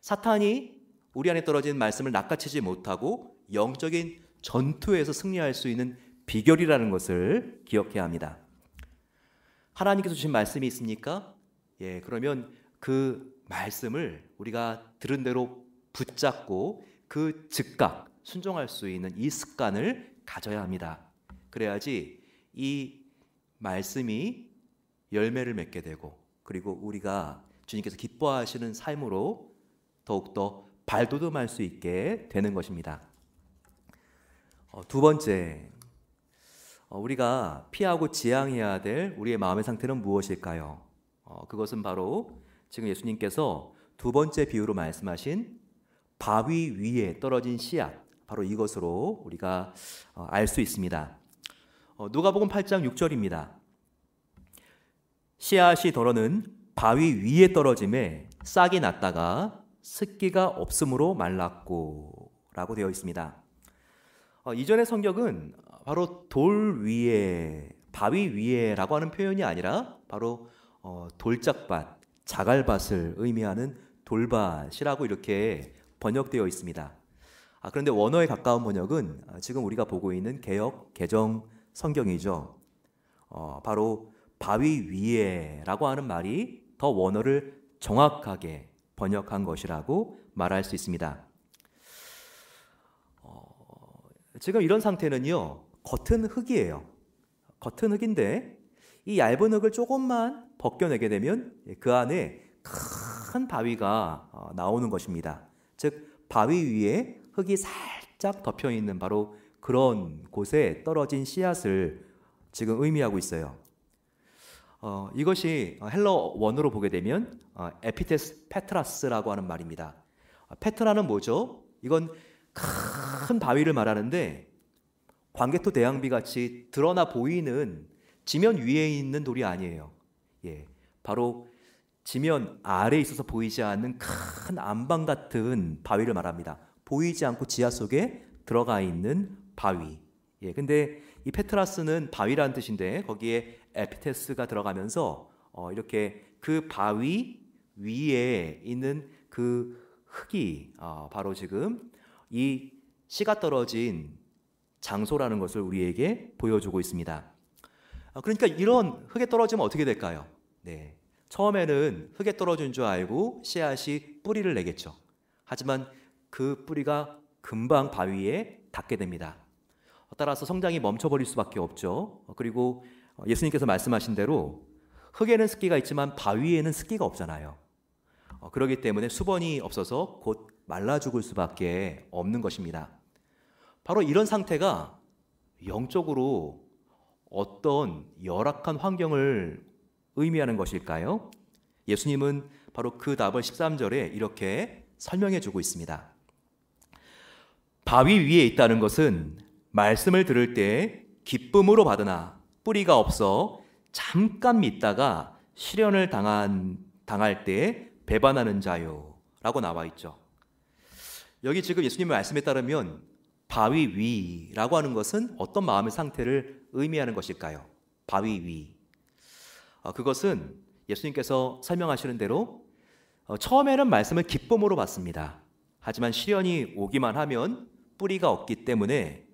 사탄이 우리 안에 떨어진 말씀을 낚아채지 못하고 영적인 전투에서 승리할 수 있는 비결이라는 것을 기억해야 합니다. 하나님께서 주신 말씀이 있습니까? 예, 그러면 그 말씀을 우리가 들은 대로 붙잡고 그 즉각 순종할 수 있는 이 습관을 가져야 합니다. 그래야지 이 말씀이 열매를 맺게 되고 그리고 우리가 주님께서 기뻐하시는 삶으로 더욱더 발돋움할 수 있게 되는 것입니다. 두 번째, 우리가 피하고 지향해야 될 우리의 마음의 상태는 무엇일까요? 그것은 바로 지금 예수님께서 두 번째 비유로 말씀하신 바위 위에 떨어진 씨앗, 바로 이것으로 우리가 알 수 있습니다. 누가복음 8장 6절입니다. 씨앗이 덜어는 바위 위에 떨어짐에 싹이 났다가 습기가 없으므로 말랐고 라고 되어 있습니다. 이전의 성경은 바로 돌 위에, 바위 위에라고 하는 표현이 아니라 바로 돌짝밭, 자갈밭을 의미하는 돌밭이라고 이렇게 번역되어 있습니다. 그런데 원어에 가까운 번역은 지금 우리가 보고 있는 개역 개정 성경이죠. 바로 바위 위에라고 하는 말이 더 원어를 정확하게 번역한 것이라고 말할 수 있습니다. 지금 이런 상태는요, 겉은 흙이에요. 겉은 흙인데 이 얇은 흙을 조금만 벗겨내게 되면 그 안에 큰 바위가 나오는 것입니다. 즉 바위 위에 흙이 살짝 덮여 있는 바로 그런 곳에 떨어진 씨앗을 지금 의미하고 있어요. 이것이 헬러 원어로 보게 되면 에피테스 페트라스라고 하는 말입니다. 페트라는 뭐죠? 이건 큰 바위를 말하는데 광개토 대양비 같이 드러나 보이는 지면 위에 있는 돌이 아니에요. 예, 바로 지면 아래에 있어서 보이지 않는 큰 안방 같은 바위를 말합니다. 보이지 않고 지하 속에 들어가 있는 바위. 예, 근데 이 페트라스는 바위라는 뜻인데 거기에 에피테스가 들어가면서 이렇게 그 바위 위에 있는 그 흙이 바로 지금 이 씨가 떨어진 장소라는 것을 우리에게 보여주고 있습니다. 그러니까 이런 흙에 떨어지면 어떻게 될까요? 네, 처음에는 흙에 떨어진 줄 알고 씨앗이 뿌리를 내겠죠. 하지만 그 뿌리가 금방 바위에 닿게 됩니다. 따라서 성장이 멈춰버릴 수밖에 없죠. 그리고 예수님께서 말씀하신 대로 흙에는 습기가 있지만 바위에는 습기가 없잖아요. 그렇기 때문에 수분이 없어서 곧 말라 죽을 수밖에 없는 것입니다. 바로 이런 상태가 영적으로 어떤 열악한 환경을 의미하는 것일까요? 예수님은 바로 그 답을 13절에 이렇게 설명해 주고 있습니다. 바위 위에 있다는 것은 말씀을 들을 때 기쁨으로 받으나 뿌리가 없어 잠깐 믿다가 시련을 당할 때 배반하는 자요 라고 나와 있죠. 여기 지금 예수님의 말씀에 따르면 바위 위라고 하는 것은 어떤 마음의 상태를 의미하는 것일까요? 바위 위. 그것은 예수님께서 설명하시는 대로 처음에는 말씀을 기쁨으로 받습니다. 하지만 시련이 오기만 하면 뿌리가 없기 때문에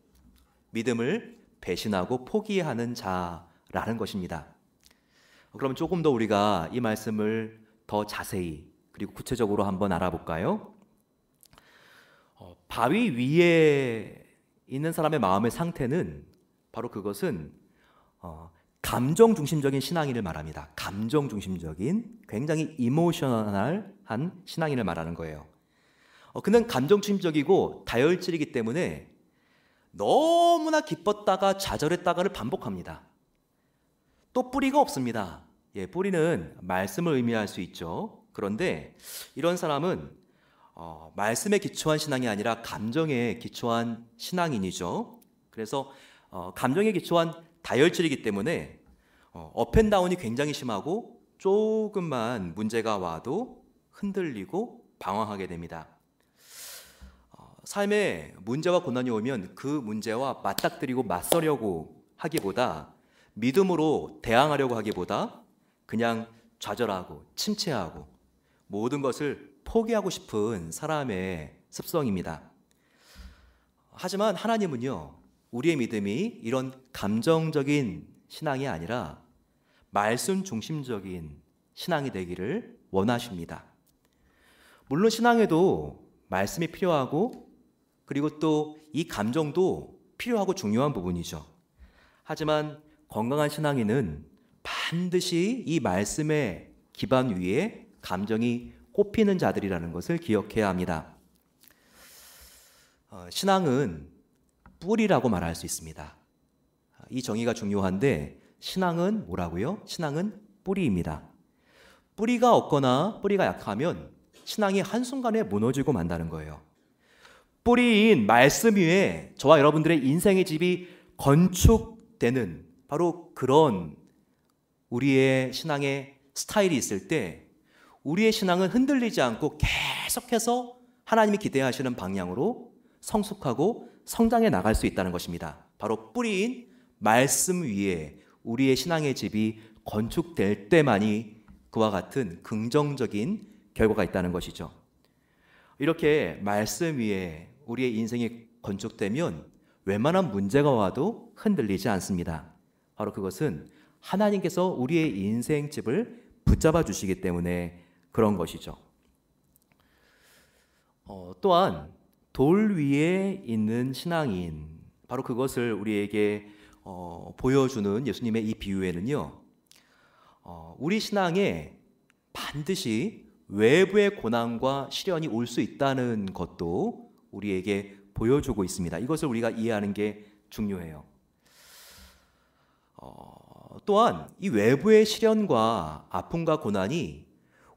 믿음을 배신하고 포기하는 자라는 것입니다. 그럼 조금 더 우리가 이 말씀을 더 자세히 그리고 구체적으로 한번 알아볼까요? 바위 위에 있는 사람의 마음의 상태는 바로 그것은 감정 중심적인 신앙인을 말합니다. 감정 중심적인 굉장히 이모셔널한 신앙인을 말하는 거예요. 그는 감정 중심적이고 다혈질이기 때문에 너무나 기뻤다가 좌절했다가를 반복합니다. 또 뿌리가 없습니다. 예, 뿌리는 말씀을 의미할 수 있죠. 그런데 이런 사람은 말씀에 기초한 신앙이 아니라 감정에 기초한 신앙인이죠. 그래서 감정에 기초한 다혈질이기 때문에 업앤다운이 굉장히 심하고 조금만 문제가 와도 흔들리고 방황하게 됩니다. 삶에 문제와 고난이 오면 그 문제와 맞닥뜨리고 맞서려고 하기보다 믿음으로 대항하려고 하기보다 그냥 좌절하고 침체하고 모든 것을 포기하고 싶은 사람의 습성입니다. 하지만 하나님은요, 우리의 믿음이 이런 감정적인 신앙이 아니라 말씀 중심적인 신앙이 되기를 원하십니다. 물론 신앙에도 말씀이 필요하고 그리고 또 이 감정도 필요하고 중요한 부분이죠. 하지만 건강한 신앙인은 반드시 이 말씀의 기반 위에 감정이 꼽히는 자들이라는 것을 기억해야 합니다. 신앙은 뿌리라고 말할 수 있습니다. 이 정의가 중요한데 신앙은 뭐라고요? 신앙은 뿌리입니다. 뿌리가 없거나 뿌리가 약하면 신앙이 한순간에 무너지고 만다는 거예요. 뿌리인 말씀 위에 저와 여러분들의 인생의 집이 건축되는 바로 그런 우리의 신앙의 스타일이 있을 때 우리의 신앙은 흔들리지 않고 계속해서 하나님이 기대하시는 방향으로 성숙하고 성장해 나갈 수 있다는 것입니다. 바로 뿌리인 말씀 위에 우리의 신앙의 집이 건축될 때만이 그와 같은 긍정적인 결과가 있다는 것이죠. 이렇게 말씀 위에 우리의 인생이 건축되면 웬만한 문제가 와도 흔들리지 않습니다. 바로 그것은 하나님께서 우리의 인생집을 붙잡아 주시기 때문에 그런 것이죠. 또한 돌 위에 있는 신앙인, 바로 그것을 우리에게 보여주는 예수님의 이 비유에는요, 우리 신앙에 반드시 외부의 고난과 시련이 올 수 있다는 것도 우리에게 보여주고 있습니다. 이것을 우리가 이해하는 게 중요해요. 또한 이 외부의 시련과 아픔과 고난이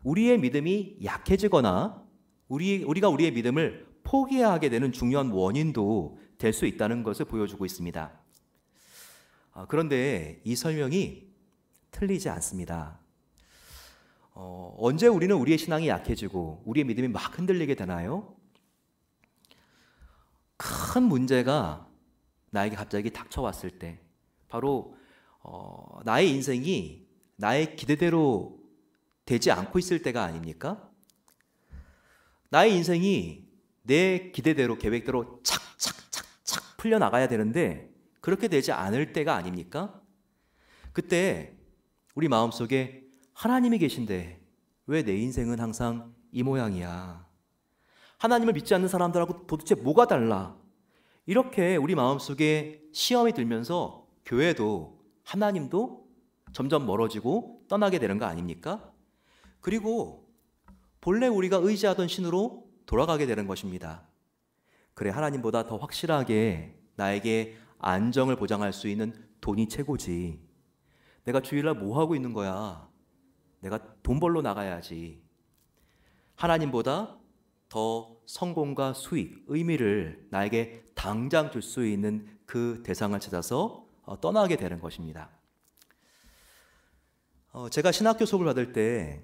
우리의 믿음이 약해지거나 우리가 우리의 믿음을 포기하게 되는 중요한 원인도 될 수 있다는 것을 보여주고 있습니다. 그런데 이 설명이 틀리지 않습니다. 언제 우리는 우리의 신앙이 약해지고 우리의 믿음이 막 흔들리게 되나요? 큰 문제가 나에게 갑자기 닥쳐왔을 때, 바로 나의 인생이 나의 기대대로 되지 않고 있을 때가 아닙니까? 나의 인생이 내 기대대로, 계획대로 착착착착 풀려나가야 되는데 그렇게 되지 않을 때가 아닙니까? 그때 우리 마음속에 하나님이 계신데 왜 내 인생은 항상 이 모양이야? 하나님을 믿지 않는 사람들하고 도대체 뭐가 달라? 이렇게 우리 마음속에 시험이 들면서 교회도 하나님도 점점 멀어지고 떠나게 되는 거 아닙니까? 그리고 본래 우리가 의지하던 신으로 돌아가게 되는 것입니다. 그래, 하나님보다 더 확실하게 나에게 안정을 보장할 수 있는 돈이 최고지. 내가 주일날 뭐 하고 있는 거야? 내가 돈 벌러 나가야지. 하나님보다 더 성공과 수익, 의미를 나에게 당장 줄 수 있는 그 대상을 찾아서 떠나게 되는 것입니다. 제가 신학교 수업을 받을 때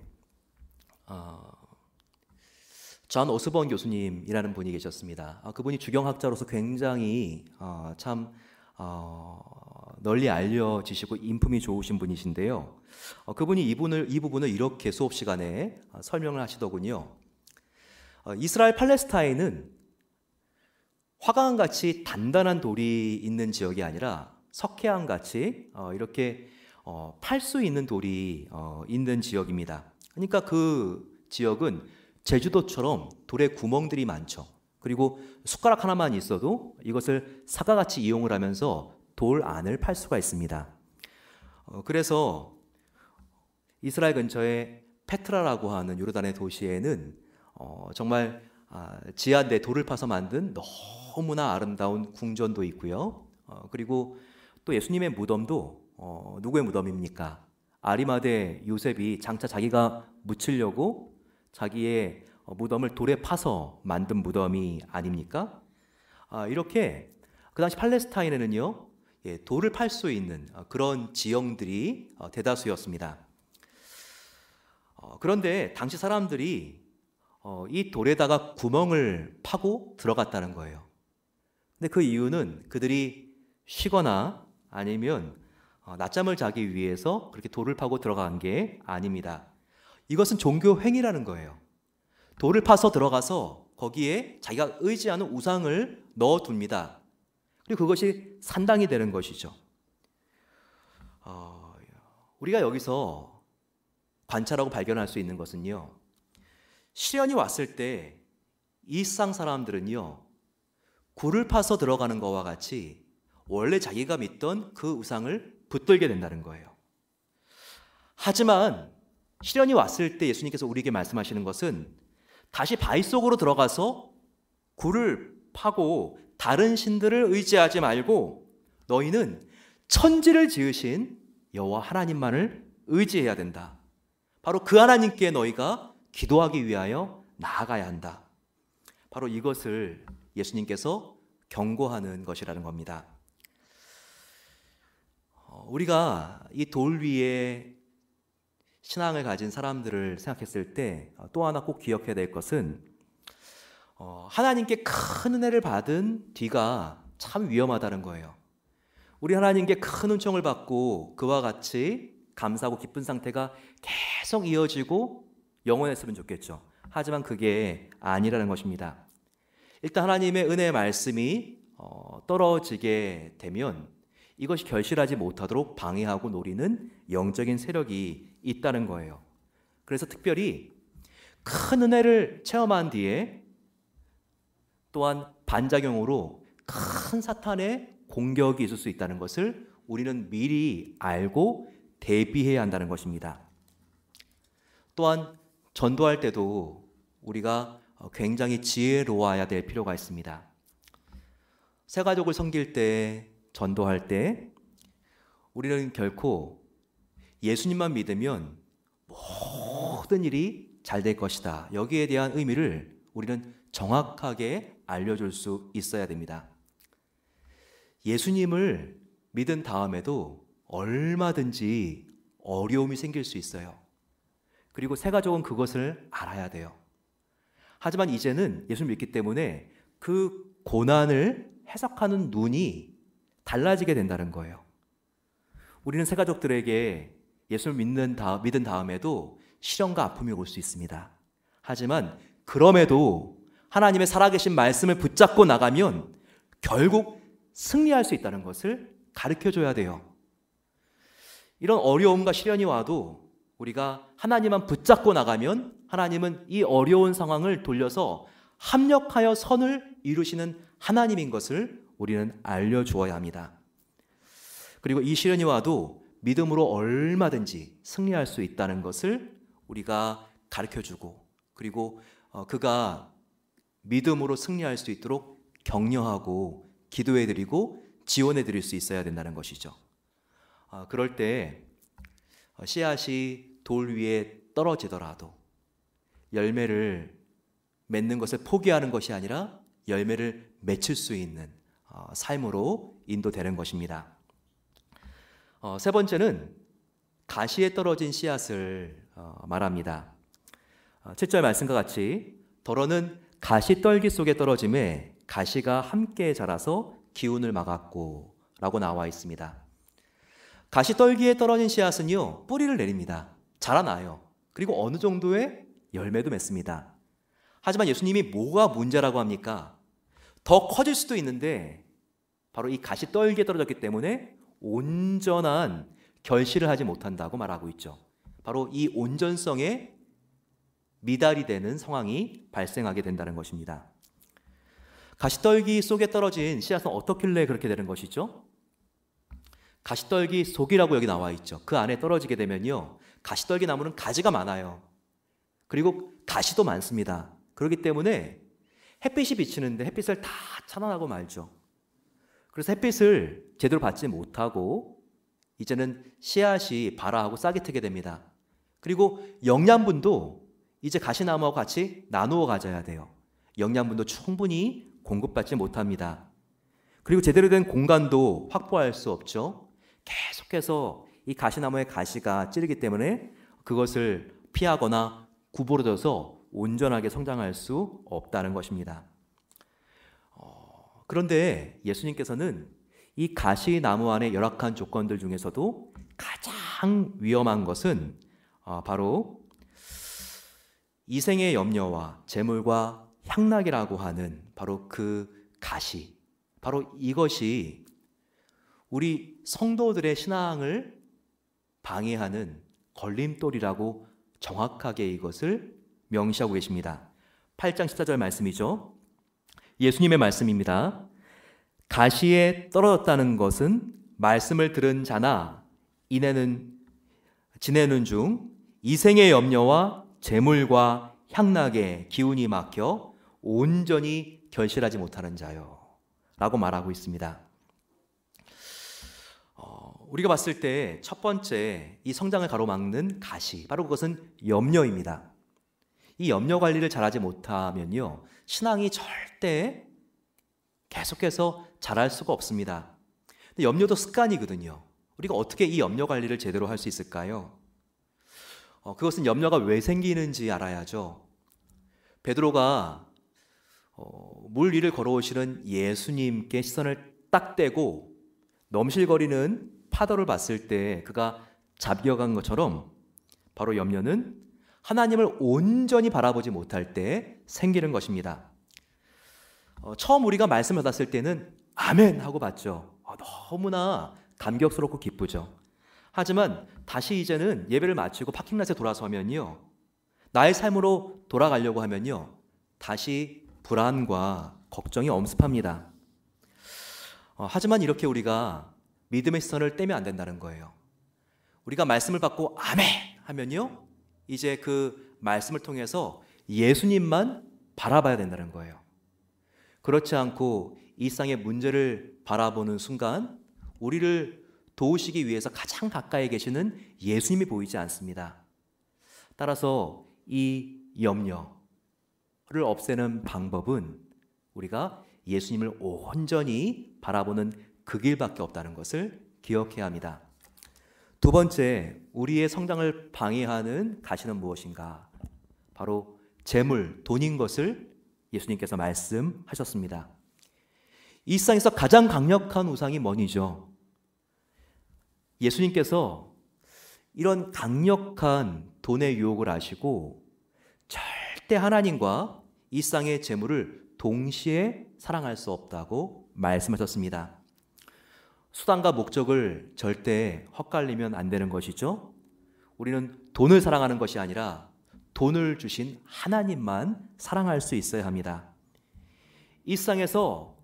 존 오스본 교수님이라는 분이 계셨습니다. 그분이 주경학자로서 굉장히 참 널리 알려지시고 인품이 좋으신 분이신데요. 그분이 이 부분을 이렇게 수업 시간에 설명을 하시더군요. 이스라엘 팔레스타인은 화강암같이 단단한 돌이 있는 지역이 아니라 석회암같이 이렇게 팔 수 있는 돌이 있는 지역입니다. 그러니까 그 지역은 제주도처럼 돌에 구멍들이 많죠. 그리고 숟가락 하나만 있어도 이것을 사과같이 이용을 하면서 돌 안을 팔 수가 있습니다. 그래서 이스라엘 근처에 페트라라고 하는 요르단의 도시에는 정말 지하 내 돌을 파서 만든 너무나 아름다운 궁전도 있고요. 그리고 또 예수님의 무덤도 누구의 무덤입니까? 아리마대 요셉이 장차 자기가 묻히려고 자기의 무덤을 돌에 파서 만든 무덤이 아닙니까? 이렇게 그 당시 팔레스타인에는요, 돌을 팔 수 있는 그런 지형들이 대다수였습니다. 그런데 당시 사람들이 이 돌에다가 구멍을 파고 들어갔다는 거예요. 근데 그 이유는 그들이 쉬거나 아니면 낮잠을 자기 위해서 그렇게 돌을 파고 들어간 게 아닙니다. 이것은 종교 행위라는 거예요. 돌을 파서 들어가서 거기에 자기가 의지하는 우상을 넣어둡니다. 그리고 그것이 산당이 되는 것이죠. 우리가 여기서 관찰하고 발견할 수 있는 것은요, 시련이 왔을 때 이 세상 사람들은요, 굴을 파서 들어가는 것과 같이 원래 자기가 믿던 그 우상을 붙들게 된다는 거예요. 하지만 시련이 왔을 때 예수님께서 우리에게 말씀하시는 것은 다시 바위 속으로 들어가서 굴을 파고 다른 신들을 의지하지 말고 너희는 천지를 지으신 여호와 하나님만을 의지해야 된다. 바로 그 하나님께 너희가 기도하기 위하여 나아가야 한다. 바로 이것을 예수님께서 경고하는 것이라는 겁니다. 우리가 이 돌 위에 신앙을 가진 사람들을 생각했을 때 또 하나 꼭 기억해야 될 것은 하나님께 큰 은혜를 받은 뒤가 참 위험하다는 거예요. 우리 하나님께 큰 은총을 받고 그와 같이 감사하고 기쁜 상태가 계속 이어지고 영원했으면 좋겠죠. 하지만 그게 아니라는 것입니다. 일단 하나님의 은혜의 말씀이 떨어지게 되면 이것이 결실하지 못하도록 방해하고 노리는 영적인 세력이 있다는 거예요. 그래서 특별히 큰 은혜를 체험한 뒤에 또한 반작용으로 큰 사탄의 공격이 있을 수 있다는 것을 우리는 미리 알고 대비해야 한다는 것입니다. 또한 전도할 때도 우리가 굉장히 지혜로워야 될 필요가 있습니다. 새 가족을 섬길 때, 전도할 때 우리는 결코 예수님만 믿으면 모든 일이 잘 될 것이다, 여기에 대한 의미를 우리는 정확하게 알려줄 수 있어야 됩니다. 예수님을 믿은 다음에도 얼마든지 어려움이 생길 수 있어요. 그리고 새 가족은 그것을 알아야 돼요. 하지만 이제는 예수를 믿기 때문에 그 고난을 해석하는 눈이 달라지게 된다는 거예요. 우리는 새 가족들에게 예수를 믿은 다음에도 시련과 아픔이 올 수 있습니다. 하지만 그럼에도 하나님의 살아계신 말씀을 붙잡고 나가면 결국 승리할 수 있다는 것을 가르쳐줘야 돼요. 이런 어려움과 시련이 와도 우리가 하나님만 붙잡고 나가면 하나님은 이 어려운 상황을 돌려서 합력하여 선을 이루시는 하나님인 것을 우리는 알려주어야 합니다. 그리고 이 시련이 와도 믿음으로 얼마든지 승리할 수 있다는 것을 우리가 가르쳐주고, 그리고 그가 믿음으로 승리할 수 있도록 격려하고 기도해드리고 지원해드릴 수 있어야 된다는 것이죠. 그럴 때 씨앗이 돌 위에 떨어지더라도 열매를 맺는 것을 포기하는 것이 아니라 열매를 맺힐 수 있는 삶으로 인도되는 것입니다. 세 번째는 가시에 떨어진 씨앗을 말합니다. 7절 말씀과 같이 더러는 가시떨기 속에 떨어짐에 가시가 함께 자라서 기운을 막았고 라고 나와 있습니다. 가시떨기에 떨어진 씨앗은요, 뿌리를 내립니다. 자라나요. 그리고 어느 정도의 열매도 맺습니다. 하지만 예수님이 뭐가 문제라고 합니까? 더 커질 수도 있는데 바로 이 가시떨기에 떨어졌기 때문에 온전한 결실을 하지 못한다고 말하고 있죠. 바로 이 온전성에 미달이 되는 상황이 발생하게 된다는 것입니다. 가시떨기 속에 떨어진 씨앗은 어떻길래 그렇게 되는 것이죠? 가시떨기 속이라고 여기 나와 있죠. 그 안에 떨어지게 되면요, 가시떨기 나무는 가지가 많아요. 그리고 가시도 많습니다. 그렇기 때문에 햇빛이 비치는데 햇빛을 다 차단하고 말죠. 그래서 햇빛을 제대로 받지 못하고 이제는 씨앗이 발아하고 싹이 트게 됩니다. 그리고 영양분도 이제 가시나무와 같이 나누어 가져야 돼요. 영양분도 충분히 공급받지 못합니다. 그리고 제대로 된 공간도 확보할 수 없죠. 계속해서 이 가시나무의 가시가 찌르기 때문에 그것을 피하거나 구부러져서 온전하게 성장할 수 없다는 것입니다. 그런데 예수님께서는 이 가시나무 안의 열악한 조건들 중에서도 가장 위험한 것은 바로 이생의 염려와 재물과 향락이라고 하는 바로 그 가시, 바로 이것이 우리 성도들의 신앙을 방해하는 걸림돌이라고 정확하게 이것을 명시하고 계십니다. 8장 14절 말씀이죠. 예수님의 말씀입니다. 가시에 떨어졌다는 것은 말씀을 들은 자나 지내는 중 이생의 염려와 재물과 향락에 기운이 막혀 온전히 결실하지 못하는 자요 라고 말하고 있습니다. 우리가 봤을 때 첫 번째 이 성장을 가로막는 가시, 바로 그것은 염려입니다. 이 염려 관리를 잘하지 못하면요, 신앙이 절대 계속해서 자랄 수가 없습니다. 근데 염려도 습관이거든요. 우리가 어떻게 이 염려 관리를 제대로 할 수 있을까요? 그것은 염려가 왜 생기는지 알아야죠. 베드로가 물 위를 걸어오시는 예수님께 시선을 딱 떼고 넘실거리는 파도를 봤을 때 그가 잡혀간 것처럼 바로 염려는 하나님을 온전히 바라보지 못할 때 생기는 것입니다. 처음 우리가 말씀을 받았을 때는 아멘 하고 받죠. 너무나 감격스럽고 기쁘죠. 하지만 다시 이제는 예배를 마치고 파킹랏에 돌아서면요, 나의 삶으로 돌아가려고 하면요, 다시 불안과 걱정이 엄습합니다. 하지만 이렇게 우리가 믿음의 시선을 떼면 안 된다는 거예요. 우리가 말씀을 받고 아멘 하면요, 이제 그 말씀을 통해서 예수님만 바라봐야 된다는 거예요. 그렇지 않고 일상의 문제를 바라보는 순간 우리를 도우시기 위해서 가장 가까이 계시는 예수님이 보이지 않습니다. 따라서 이 염려, 없애는 방법은 우리가 예수님을 온전히 바라보는 그 길밖에 없다는 것을 기억해야 합니다. 두 번째, 우리의 성장을 방해하는 가시는 무엇인가? 바로 재물, 돈인 것을 예수님께서 말씀하셨습니다. 이 세상에서 가장 강력한 우상이 money죠. 예수님께서 이런 강력한 돈의 유혹을 아시고 절대 하나님과 이 세상의 재물을 동시에 사랑할 수 없다고 말씀하셨습니다. 수단과 목적을 절대 헛갈리면 안 되는 것이죠. 우리는 돈을 사랑하는 것이 아니라 돈을 주신 하나님만 사랑할 수 있어야 합니다. 이 세상에서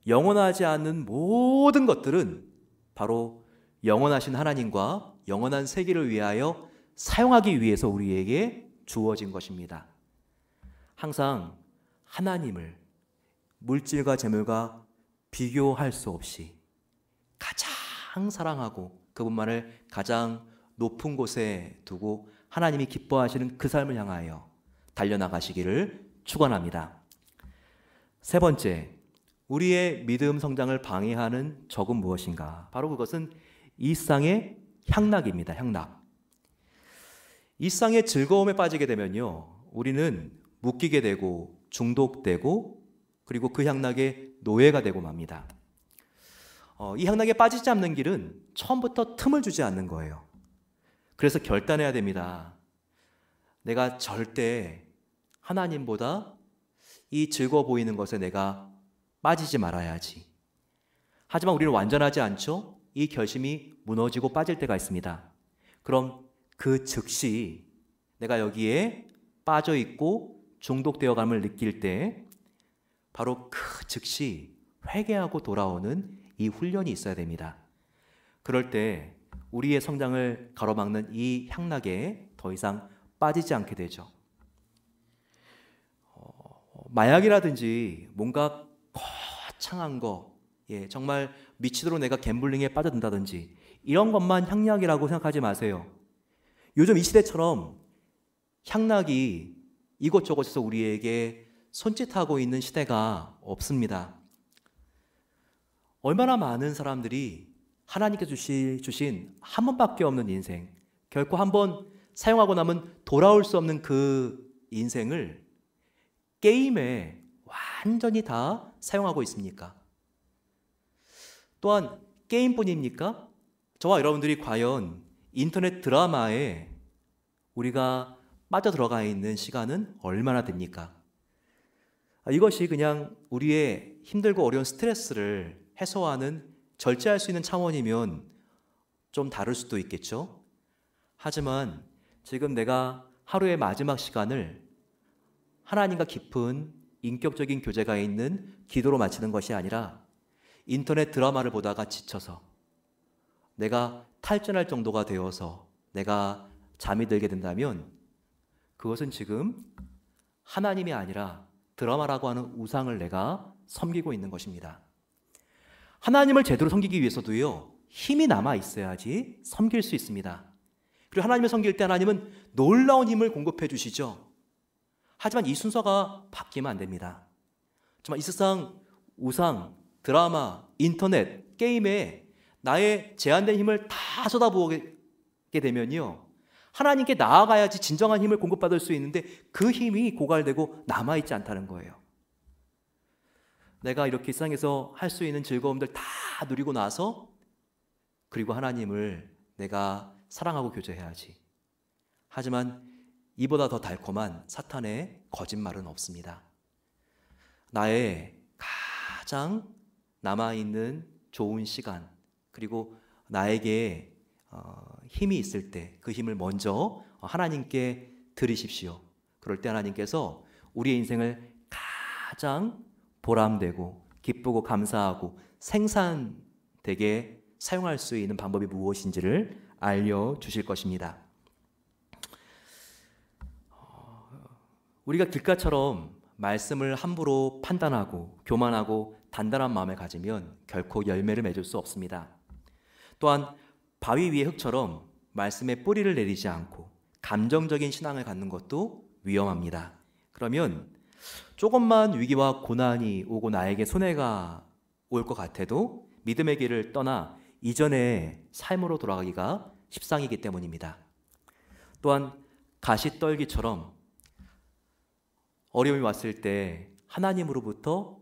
영원하지 않는 모든 것들은 바로 영원하신 하나님과 영원한 세계를 위하여 사용하기 위해서 우리에게 주어진 것입니다. 항상 하나님을 물질과 재물과 비교할 수 없이 가장 사랑하고 그분만을 가장 높은 곳에 두고 하나님이 기뻐하시는 그 삶을 향하여 달려나가시기를 축원합니다. 세 번째, 우리의 믿음 성장을 방해하는 적은 무엇인가? 바로 그것은 이 세상의 향락입니다. 향락. 이 세상의 즐거움에 빠지게 되면요, 우리는 묶이게 되고 중독되고 그리고 그 향락의 노예가 되고 맙니다. 이 향락에 빠지지 않는 길은 처음부터 틈을 주지 않는 거예요. 그래서 결단해야 됩니다. 내가 절대 하나님보다 이 즐거워 보이는 것에 내가 빠지지 말아야지. 하지만 우리는 완전하지 않죠? 이 결심이 무너지고 빠질 때가 있습니다. 그럼 그 즉시 내가 여기에 빠져 있고 중독되어 감을 느낄 때 바로 그 즉시 회개하고 돌아오는 이 훈련이 있어야 됩니다. 그럴 때 우리의 성장을 가로막는 이 향락에 더 이상 빠지지 않게 되죠. 마약이라든지 뭔가 거창한 거, 정말 미치도록 내가 갬블링에 빠져든다든지 이런 것만 향락이라고 생각하지 마세요. 요즘 이 시대처럼 향락이 이곳저곳에서 우리에게 손짓하고 있는 시대가 없습니다. 얼마나 많은 사람들이 하나님께서 주신 한 번밖에 없는 인생, 결코 한 번 사용하고 나면 돌아올 수 없는 그 인생을 게임에 완전히 다 사용하고 있습니까? 또한 게임뿐입니까? 저와 여러분들이 과연 인터넷 드라마에 우리가 빠져 들어가 있는 시간은 얼마나 됩니까? 이것이 그냥 우리의 힘들고 어려운 스트레스를 해소하는 절제할 수 있는 차원이면 좀 다를 수도 있겠죠. 하지만 지금 내가 하루의 마지막 시간을 하나님과 깊은 인격적인 교제가 있는 기도로 마치는 것이 아니라 인터넷 드라마를 보다가 지쳐서 내가 탈전할 정도가 되어서 내가 잠이 들게 된다면 그것은 지금 하나님이 아니라 드라마라고 하는 우상을 내가 섬기고 있는 것입니다. 하나님을 제대로 섬기기 위해서도요, 힘이 남아 있어야지 섬길 수 있습니다. 그리고 하나님을 섬길 때 하나님은 놀라운 힘을 공급해 주시죠. 하지만 이 순서가 바뀌면 안 됩니다. 정말 이 세상 우상, 드라마, 인터넷, 게임에 나의 제한된 힘을 다 쏟아부게 되면요, 하나님께 나아가야지 진정한 힘을 공급받을 수 있는데 그 힘이 고갈되고 남아있지 않다는 거예요. 내가 이렇게 세상에서 할 수 있는 즐거움들 다 누리고 나서 그리고 하나님을 내가 사랑하고 교제해야지. 하지만 이보다 더 달콤한 사탄의 거짓말은 없습니다. 나의 가장 남아있는 좋은 시간, 그리고 나에게 힘이 있을 때 그 힘을 먼저 하나님께 드리십시오. 그럴 때 하나님께서 우리의 인생을 가장 보람되고 기쁘고 감사하고 생산되게 사용할 수 있는 방법이 무엇인지를 알려주실 것입니다. 우리가 길가처럼 말씀을 함부로 판단하고 교만하고 단단한 마음을 가지면 결코 열매를 맺을 수 없습니다. 또한 바위 위의 흙처럼 말씀에 뿌리를 내리지 않고 감정적인 신앙을 갖는 것도 위험합니다. 그러면 조금만 위기와 고난이 오고 나에게 손해가 올 것 같아도 믿음의 길을 떠나 이전의 삶으로 돌아가기가 십상이기 때문입니다. 또한 가시떨기처럼 어려움이 왔을 때 하나님으로부터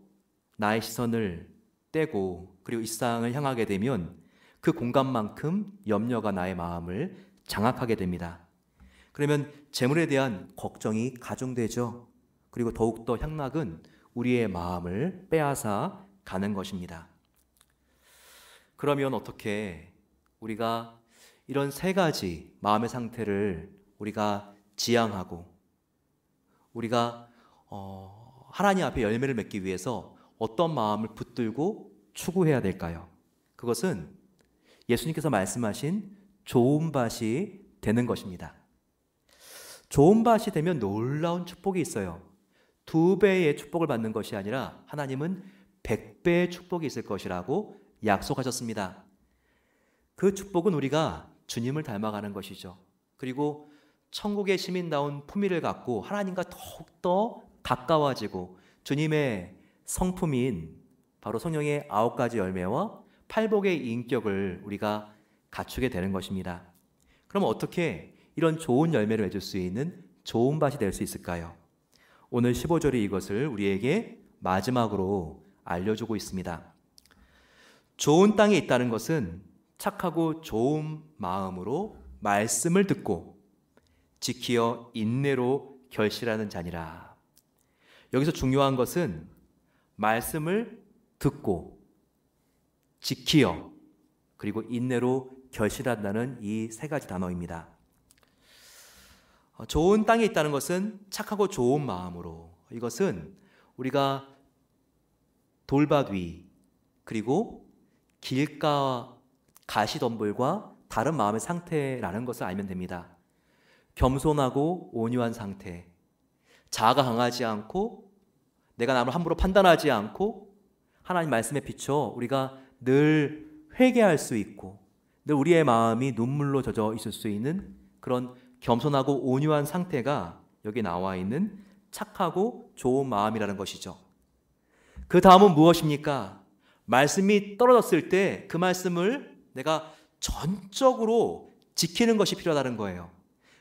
나의 시선을 떼고 그리고 이 세상을 향하게 되면 그 공간만큼 염려가 나의 마음을 장악하게 됩니다. 그러면 재물에 대한 걱정이 가중되죠. 그리고 더욱더 향락은 우리의 마음을 빼앗아 가는 것입니다. 그러면 어떻게 우리가 이런 세 가지 마음의 상태를 우리가 지향하고 우리가 하나님 앞에 열매를 맺기 위해서 어떤 마음을 붙들고 추구해야 될까요? 그것은 예수님께서 말씀하신 좋은 밭이 되는 것입니다. 좋은 밭이 되면 놀라운 축복이 있어요. 2배의 축복을 받는 것이 아니라 하나님은 100배의 축복이 있을 것이라고 약속하셨습니다. 그 축복은 우리가 주님을 닮아가는 것이죠. 그리고 천국의 시민다운 품위를 갖고 하나님과 더욱더 가까워지고 주님의 성품인 바로 성령의 9가지 열매와 팔복의 인격을 우리가 갖추게 되는 것입니다. 그럼 어떻게 이런 좋은 열매를 맺을 수 있는 좋은 밭이 될 수 있을까요? 오늘 15절이 이것을 우리에게 마지막으로 알려주고 있습니다. 좋은 땅에 있다는 것은 착하고 좋은 마음으로 말씀을 듣고 지키어 인내로 결실하는 자니라. 여기서 중요한 것은 말씀을 듣고 지키어 그리고 인내로 결실한다는 이 세 가지 단어입니다. 좋은 땅에 있다는 것은 착하고 좋은 마음으로, 이것은 우리가 돌밭 위 그리고 길가 가시덤불과 다른 마음의 상태라는 것을 알면 됩니다. 겸손하고 온유한 상태, 자아가 강하지 않고 내가 남을 함부로 판단하지 않고 하나님 말씀에 비춰 우리가 늘 회개할 수 있고 늘 우리의 마음이 눈물로 젖어 있을 수 있는 그런 겸손하고 온유한 상태가 여기 나와 있는 착하고 좋은 마음이라는 것이죠. 그 다음은 무엇입니까? 말씀이 떨어졌을 때 그 말씀을 내가 전적으로 지키는 것이 필요하다는 거예요.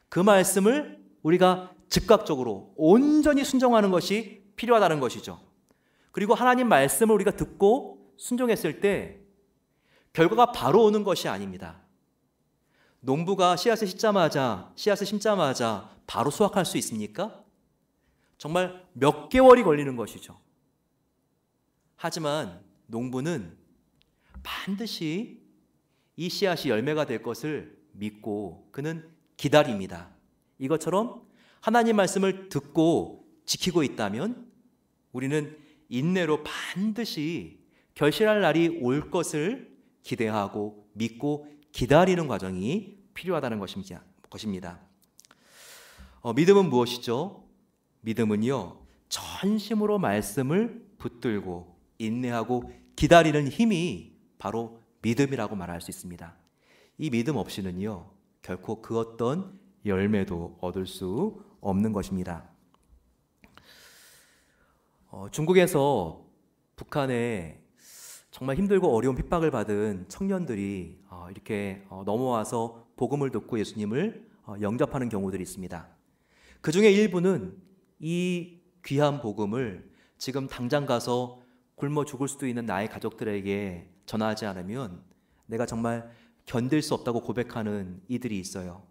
그 말씀을 우리가 즉각적으로 온전히 순종하는 것이 필요하다는 것이죠. 그리고 하나님 말씀을 우리가 듣고 순종했을 때 결과가 바로 오는 것이 아닙니다. 농부가 씨앗을 심자마자 바로 수확할 수 있습니까? 정말 몇 개월이 걸리는 것이죠. 하지만 농부는 반드시 이 씨앗이 열매가 될 것을 믿고 그는 기다립니다. 이것처럼 하나님 말씀을 듣고 지키고 있다면 우리는 인내로 반드시 결실할 날이 올 것을 기대하고 믿고 기다리는 과정이 필요하다는 것입니다. 믿음은 무엇이죠? 믿음은요, 전심으로 말씀을 붙들고 인내하고 기다리는 힘이 바로 믿음이라고 말할 수 있습니다. 이 믿음 없이는요, 결코 그 어떤 열매도 얻을 수 없는 것입니다. 중국에서 북한에 정말 힘들고 어려운 핍박을 받은 청년들이 이렇게 넘어와서 복음을 듣고 예수님을 영접하는 경우들이 있습니다. 그 중에 일부는 이 귀한 복음을 지금 당장 가서 굶어 죽을 수도 있는 나의 가족들에게 전하지 않으면 내가 정말 견딜 수 없다고 고백하는 이들이 있어요.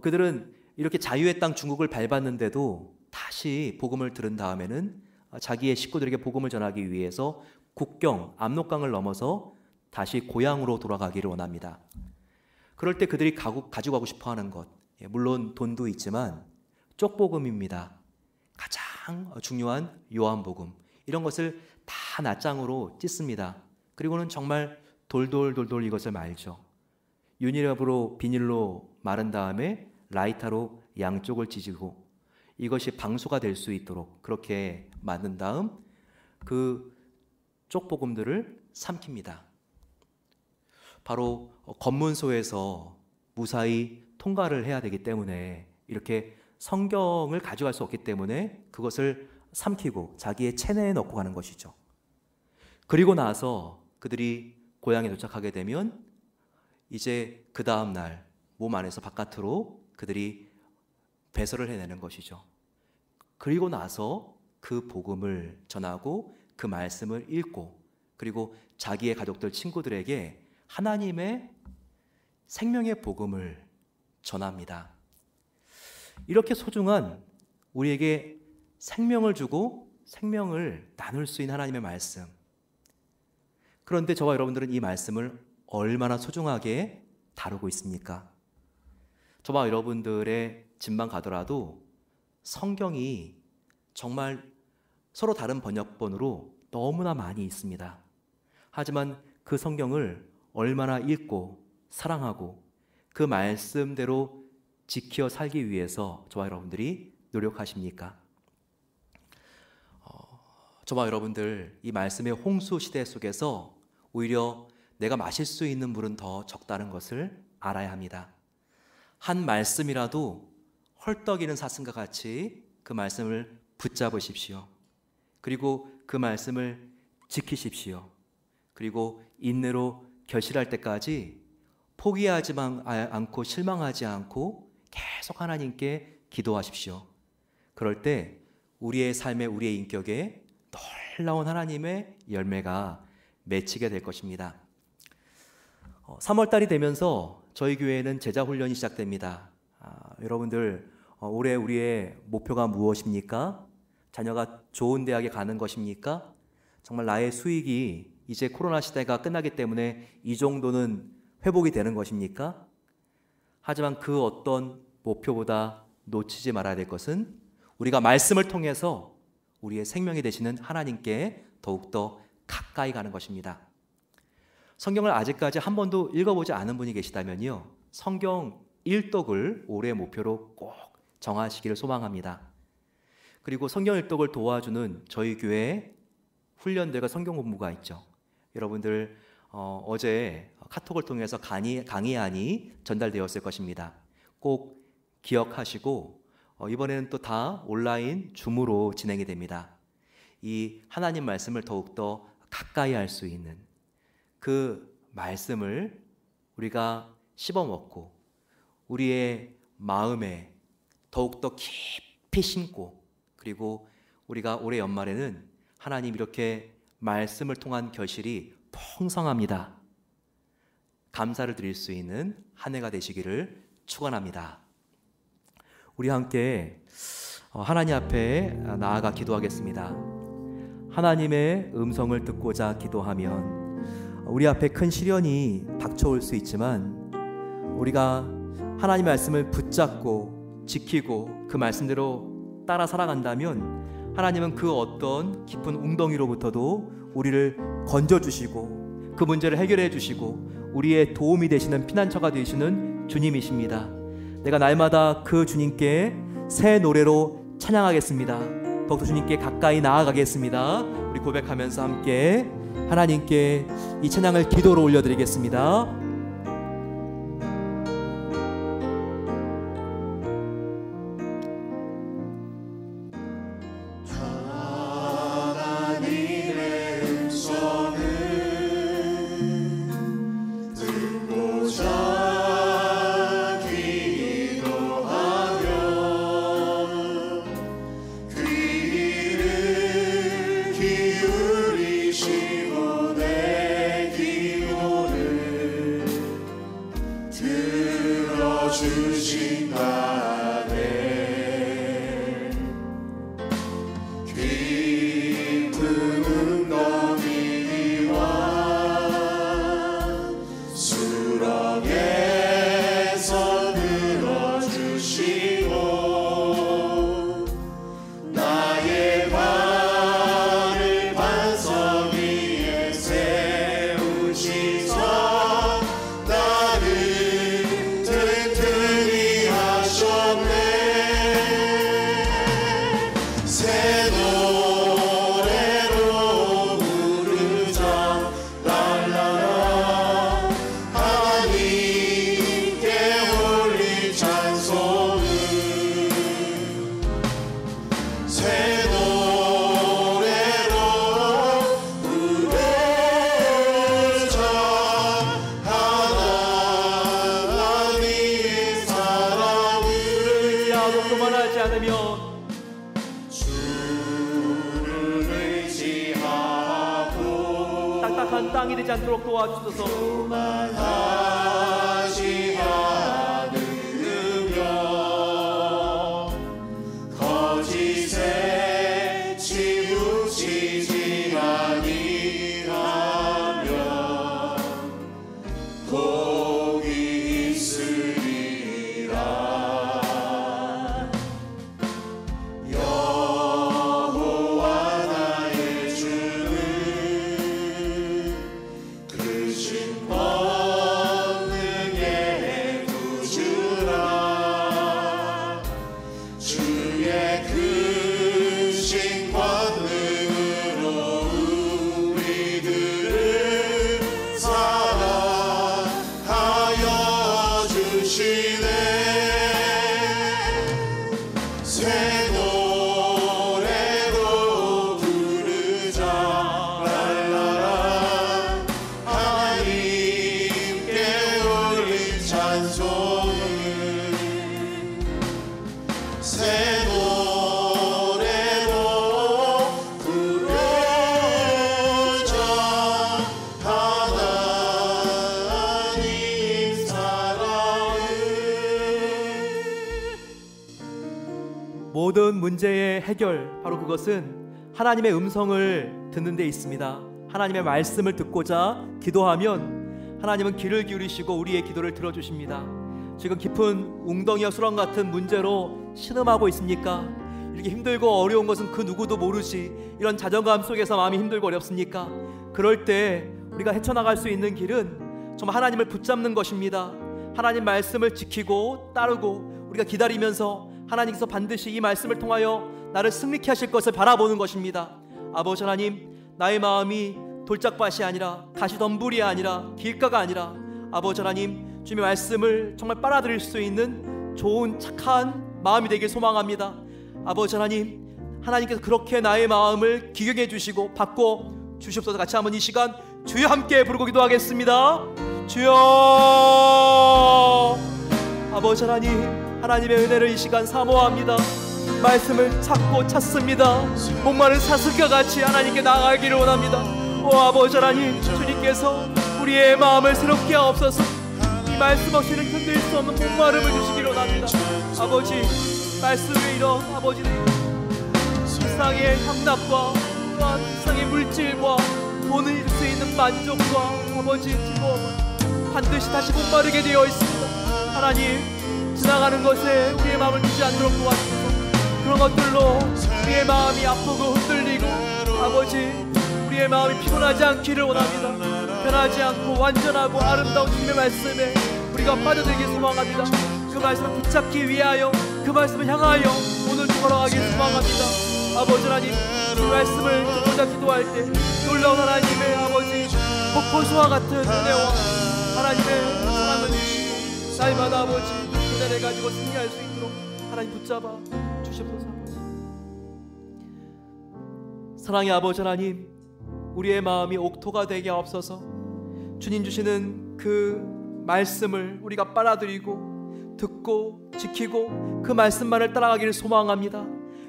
그들은 이렇게 자유의 땅 중국을 밟았는데도 다시 복음을 들은 다음에는 자기의 식구들에게 복음을 전하기 위해서 국경, 압록강을 넘어서 다시 고향으로 돌아가기를 원합니다. 그럴 때 그들이 가지고 가고 싶어하는 것, 물론 돈도 있지만 쪽복음입니다. 가장 중요한 요한복음, 이런 것을 다 낱장으로 찢습니다. 그리고는 정말 돌돌 이것을 말죠. 유니랩으로 비닐로 마른 다음에 라이터로 양쪽을 찢고 이것이 방수가 될 수 있도록 그렇게 만든 다음 그 쪽복음들을 삼킵니다. 바로 검문소에서 무사히 통과를 해야 되기 때문에 이렇게 성경을 가져갈 수 없기 때문에 그것을 삼키고 자기의 체내에 넣고 가는 것이죠. 그리고 나서 그들이 고향에 도착하게 되면 이제 그 다음 날 몸 안에서 바깥으로 그들이 배설을 해내는 것이죠. 그리고 나서 그 복음을 전하고 그 말씀을 읽고 그리고 자기의 가족들, 친구들에게 하나님의 생명의 복음을 전합니다. 이렇게 소중한 우리에게 생명을 주고 생명을 나눌 수 있는 하나님의 말씀. 그런데 저와 여러분들은 이 말씀을 얼마나 소중하게 다루고 있습니까? 저와 여러분들의 집만 가더라도 성경이 정말 서로 다른 번역본으로 너무나 많이 있습니다. 하지만 그 성경을 얼마나 읽고 사랑하고 그 말씀대로 지켜 살기 위해서 저와 여러분들이 노력하십니까? 저와 여러분들 이 말씀의 홍수 시대 속에서 오히려 내가 마실 수 있는 물은 더 적다는 것을 알아야 합니다. 한 말씀이라도 헐떡이는 사슴과 같이 그 말씀을 붙잡으십시오. 그리고 그 말씀을 지키십시오. 그리고 인내로 결실할 때까지 포기하지만 않고 실망하지 않고 계속 하나님께 기도하십시오. 그럴 때 우리의 삶에, 우리의 인격에 놀라운 하나님의 열매가 맺히게 될 것입니다. 3월달이 되면서 저희 교회는 제자훈련이 시작됩니다. 여러분들 올해 우리의 목표가 무엇입니까? 자녀가 좋은 대학에 가는 것입니까? 정말 나의 수익이 이제 코로나 시대가 끝나기 때문에 이 정도는 회복이 되는 것입니까? 하지만 그 어떤 목표보다 놓치지 말아야 될 것은 우리가 말씀을 통해서 우리의 생명이 되시는 하나님께 더욱더 가까이 가는 것입니다. 성경을 아직까지 한 번도 읽어보지 않은 분이 계시다면요, 성경 1독을 올해의 목표로 꼭 정하시기를 소망합니다. 그리고 성경 1독을 도와주는 저희 교회 훈련들과 성경 공부가 있죠. 여러분들 어제 카톡을 통해서 강의안이 전달되었을 것입니다. 꼭 기억하시고 이번에는 또 다 온라인 줌으로 진행이 됩니다. 이 하나님 말씀을 더욱더 가까이 할 수 있는 그 말씀을 우리가 씹어먹고 우리의 마음에 더욱더 깊이 심고, 그리고 우리가 올해 연말에는 하나님 이렇게 말씀을 통한 결실이 풍성합니다. 감사를 드릴 수 있는 한 해가 되시기를 축원합니다. 우리 함께 하나님 앞에 나아가 기도하겠습니다. 하나님의 음성을 듣고자 기도하면 우리 앞에 큰 시련이 닥쳐올 수 있지만 우리가 하나님의 말씀을 붙잡고 지키고 그 말씀대로 따라 살아간다면 하나님은 그 어떤 깊은 웅덩이로부터도 우리를 건져주시고 그 문제를 해결해 주시고 우리의 도움이 되시는 피난처가 되시는 주님이십니다. 내가 날마다 그 주님께 새 노래로 찬양하겠습니다. 더욱더 주님께 가까이 나아가겠습니다. 우리 고백하면서 함께 하나님께 이 찬양을 기도로 올려드리겠습니다. 기울이시고 내 기도를 타락한 땅이 되지 않도록 도와주소서. 교만하지 않으며 거짓에 치우치지 아니하면 복이 있으리라. 여호와 나의 주는 크신 권능의 구주라. 주의 크신 권능으로 우리들을 사랑하여 주시네. 새 노래로 부르자 랄라라. 하나님께 올린 찬송을 새 노래로 부르자. 하나님 사랑을. 모든 문제의 해결, 바로 그것은 하나님의 음성을 듣는 데 있습니다. 하나님의 말씀을 듣고자 기도하면 하나님은 귀를 기울이시고 우리의 기도를 들어주십니다. 지금 깊은 웅덩이와 수렁 같은 문제로 신음하고 있습니까? 이렇게 힘들고 어려운 것은 그 누구도 모르지. 이런 자존감 속에서 마음이 힘들고 어렵습니까? 그럴 때 우리가 헤쳐나갈 수 있는 길은 정말 하나님을 붙잡는 것입니다. 하나님 말씀을 지키고 따르고 우리가 기다리면서 하나님께서 반드시 이 말씀을 통하여 나를 승리케 하실 것을 바라보는 것입니다. 아버지 하나님, 나의 마음이 돌짝밭이 아니라 가시덤불이 아니라 길가가 아니라 아버지 하나님, 주님의 말씀을 정말 빨아들일 수 있는 좋은 착한 마음이 되길 소망합니다. 아버지 하나님, 하나님께서 그렇게 나의 마음을 기경해 주시고 바꿔 주시옵소서. 같이 한번 이 시간 주여 함께 부르고 기도하겠습니다. 주여. 아버지 하나님, 하나님의 은혜를 이 시간 사모합니다. 말씀을 찾고 찾습니다. 목마른 사슬과 같이 하나님께 나아가기를 원합니다. 오 아버지 하나님, 주님께서 우리의 마음을 새롭게 하옵소서. 이 말씀 없이는 견딜 수 없는 목마름을 주시기를 원합니다. 아버지, 말씀을 잃어 아버지는 세상의 향락과 또한 세상의 물질과 돈을 잃을 수 있는 만족과 아버지 즐거움을 반드시 다시 목마르게 되어 있습니다. 하나님, 지나가는 것에 우리의 마음을 두지 않도록 도와주소서. 그런 것들로 우리의 마음이 아프고 흔들리고 아버지, 우리의 마음이 피곤하지 않기를 원합니다. 변하지 않고 완전하고 아름다운 주님의 말씀에 우리가 빠져들기 소망합니다. 그 말씀을 붙잡기 위하여, 그 말씀을 향하여 오늘도 걸어가길 소망합니다. 아버지 하나님, 그 말씀을 듣고자 기도할 때 놀라운 하나님의 아버지 폭포수와 같은 은혜와 하나님의 사랑을 주시고 날마다 아버지 은혜를 가지고 승리할 수 있도록 하나님 붙잡아 주시옵소서. 사랑의 아버지 하나님, 우리의 마음이 옥토가 되게 하옵소서. 주님 주시는 그 말씀을 우리가 빨아들이고 듣고 지키고 그 말씀만을 따라가기를 소망합니다.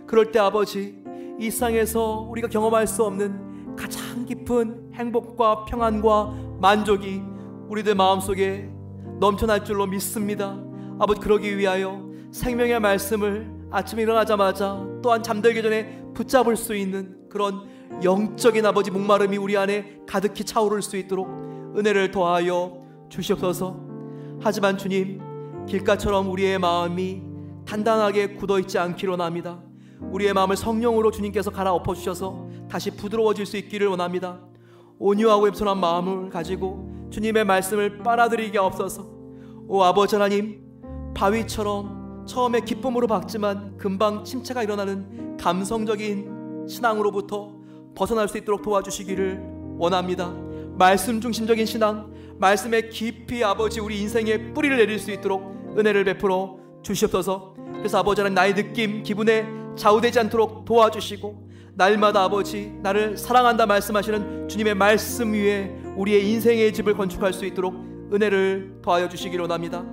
그럴 때 아버지, 이 세상에서 우리가 경험할 수 없는 가장 깊은 행복과 평안과 만족이 우리들 마음속에 넘쳐날 줄로 믿습니다. 아버지, 그러기 위하여 생명의 말씀을 아침에 일어나자마자 또한 잠들기 전에 붙잡을 수 있는 그런 영적인 아버지 목마름이 우리 안에 가득히 차오를 수 있도록 은혜를 더하여 주시옵소서. 하지만 주님, 길가처럼 우리의 마음이 단단하게 굳어있지 않기를 원합니다. 우리의 마음을 성령으로 주님께서 갈아엎어 주셔서 다시 부드러워질 수 있기를 원합니다. 온유하고 얌전한 마음을 가지고 주님의 말씀을 빨아들이게 하옵소서. 오 아버지 하나님, 바위처럼 처음에 기쁨으로 박지만 금방 침체가 일어나는 감성적인 신앙으로부터 벗어날 수 있도록 도와주시기를 원합니다. 말씀 중심적인 신앙, 말씀에 깊이 아버지 우리 인생에 뿌리를 내릴 수 있도록 은혜를 베풀어 주시옵소서. 그래서 아버지 하나님, 나의 느낌, 기분에 좌우되지 않도록 도와주시고 날마다 아버지 나를 사랑한다 말씀하시는 주님의 말씀 위에 우리의 인생의 집을 건축할 수 있도록 은혜를 더하여 주시기를 원합니다.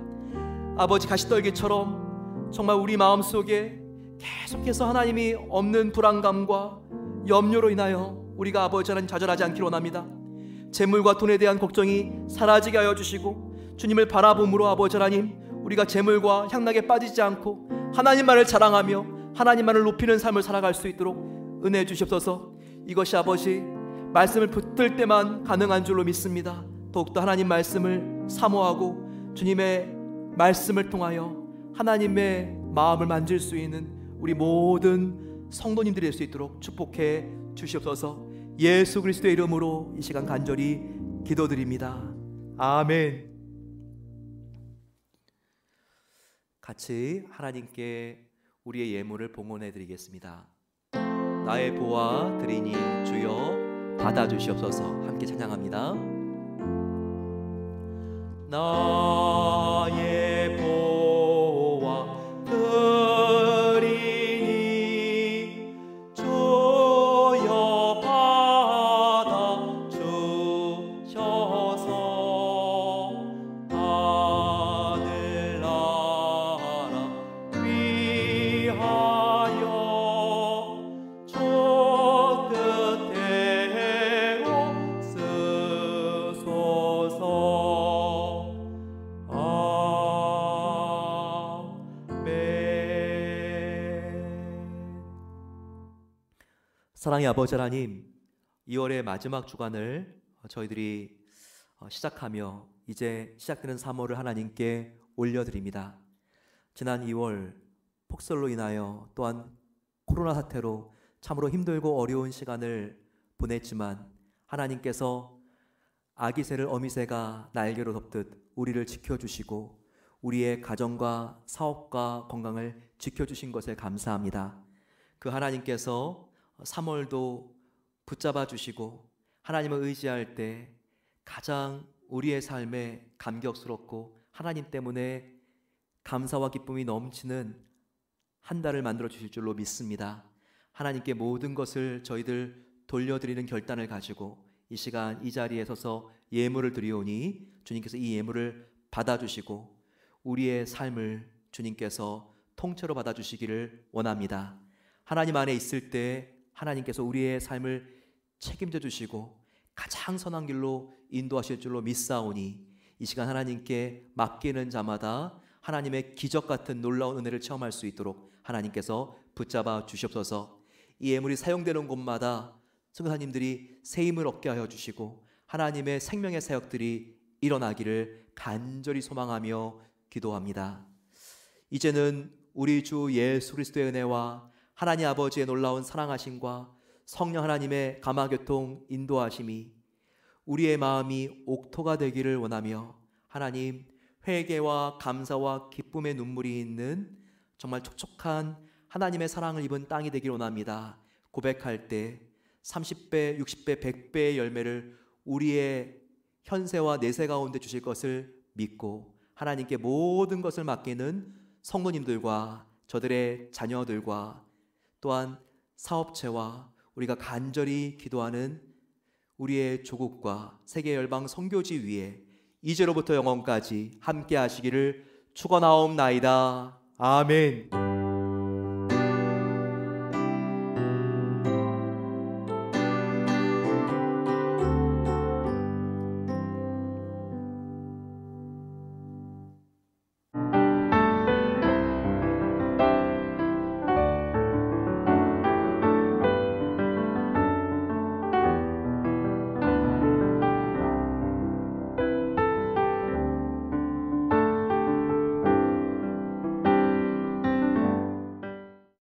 아버지, 가시떨기처럼 정말 우리 마음속에 계속해서 하나님이 없는 불안감과 염려로 인하여 우리가 아버지 하나님 좌절하지 않기를 원합니다. 재물과 돈에 대한 걱정이 사라지게 하여 주시고, 주님을 바라봄으로 아버지 하나님, 우리가 재물과 향락에 빠지지 않고 하나님만을 자랑하며 하나님만을 높이는 삶을 살아갈 수 있도록 은혜해 주시옵소서. 이것이 아버지 말씀을 붙들 때만 가능한 줄로 믿습니다. 더욱더 하나님 말씀을 사모하고 주님의 말씀을 통하여 하나님의 마음을 만질 수 있는 우리 모든 성도님들이 될 수 있도록 축복해 주시옵소서. 예수 그리스도의 이름으로 이 시간 간절히 기도드립니다. 아멘. 같이 하나님께 우리의 예물을 봉헌해 드리겠습니다. 나의 보화 드리니 주여 받아주시옵소서. 함께 찬양합니다. 나의 보화 드리니 주여 받아주셔서 하늘나라 위하여 저 끝에 쓰소서. 사랑의 아버지 하나님, 2월의 마지막 주간을 저희들이 시작하며 이제 시작되는 3월을 하나님께 올려드립니다. 지난 2월 폭설로 인하여 또한 코로나 사태로 참으로 힘들고 어려운 시간을 보냈지만 하나님께서 아기 새를 어미 새가 날개로 덮듯 우리를 지켜주시고 우리의 가정과 사업과 건강을 지켜주신 것에 감사합니다. 그 하나님께서 3월도 붙잡아 주시고 하나님을 의지할 때 가장 우리의 삶에 감격스럽고 하나님 때문에 감사와 기쁨이 넘치는 한 달을 만들어 주실 줄로 믿습니다. 하나님께 모든 것을 저희들 돌려드리는 결단을 가지고 이 시간 이 자리에 서서 예물을 드리오니 주님께서 이 예물을 받아주시고 우리의 삶을 주님께서 통째로 받아주시기를 원합니다. 하나님 안에 있을 때 하나님께서 우리의 삶을 책임져 주시고 가장 선한 길로 인도하실 줄로 믿사오니 이 시간 하나님께 맡기는 자마다 하나님의 기적 같은 놀라운 은혜를 체험할 수 있도록 하나님께서 붙잡아 주시옵소서. 이 예물이 사용되는 곳마다 선교사님들이 새 힘을 얻게 하여 주시고 하나님의 생명의 사역들이 일어나기를 간절히 소망하며 기도합니다. 이제는 우리 주 예수 그리스도의 은혜와 하나님 아버지의 놀라운 사랑하심과 성령 하나님의 감화교통 인도하심이 우리의 마음이 옥토가 되기를 원하며 하나님 회개와 감사와 기쁨의 눈물이 있는 정말 촉촉한 하나님의 사랑을 입은 땅이 되기를 원합니다. 고백할 때 30배, 60배, 100배의 열매를 우리의 현세와 내세 가운데 주실 것을 믿고 하나님께 모든 것을 맡기는 성도님들과 저들의 자녀들과 또한 사업체와 우리가 간절히 기도하는 우리의 조국과 세계 열방 선교지 위에 이제로부터 영원까지 함께 하시기를 축원하옵나이다. 아멘.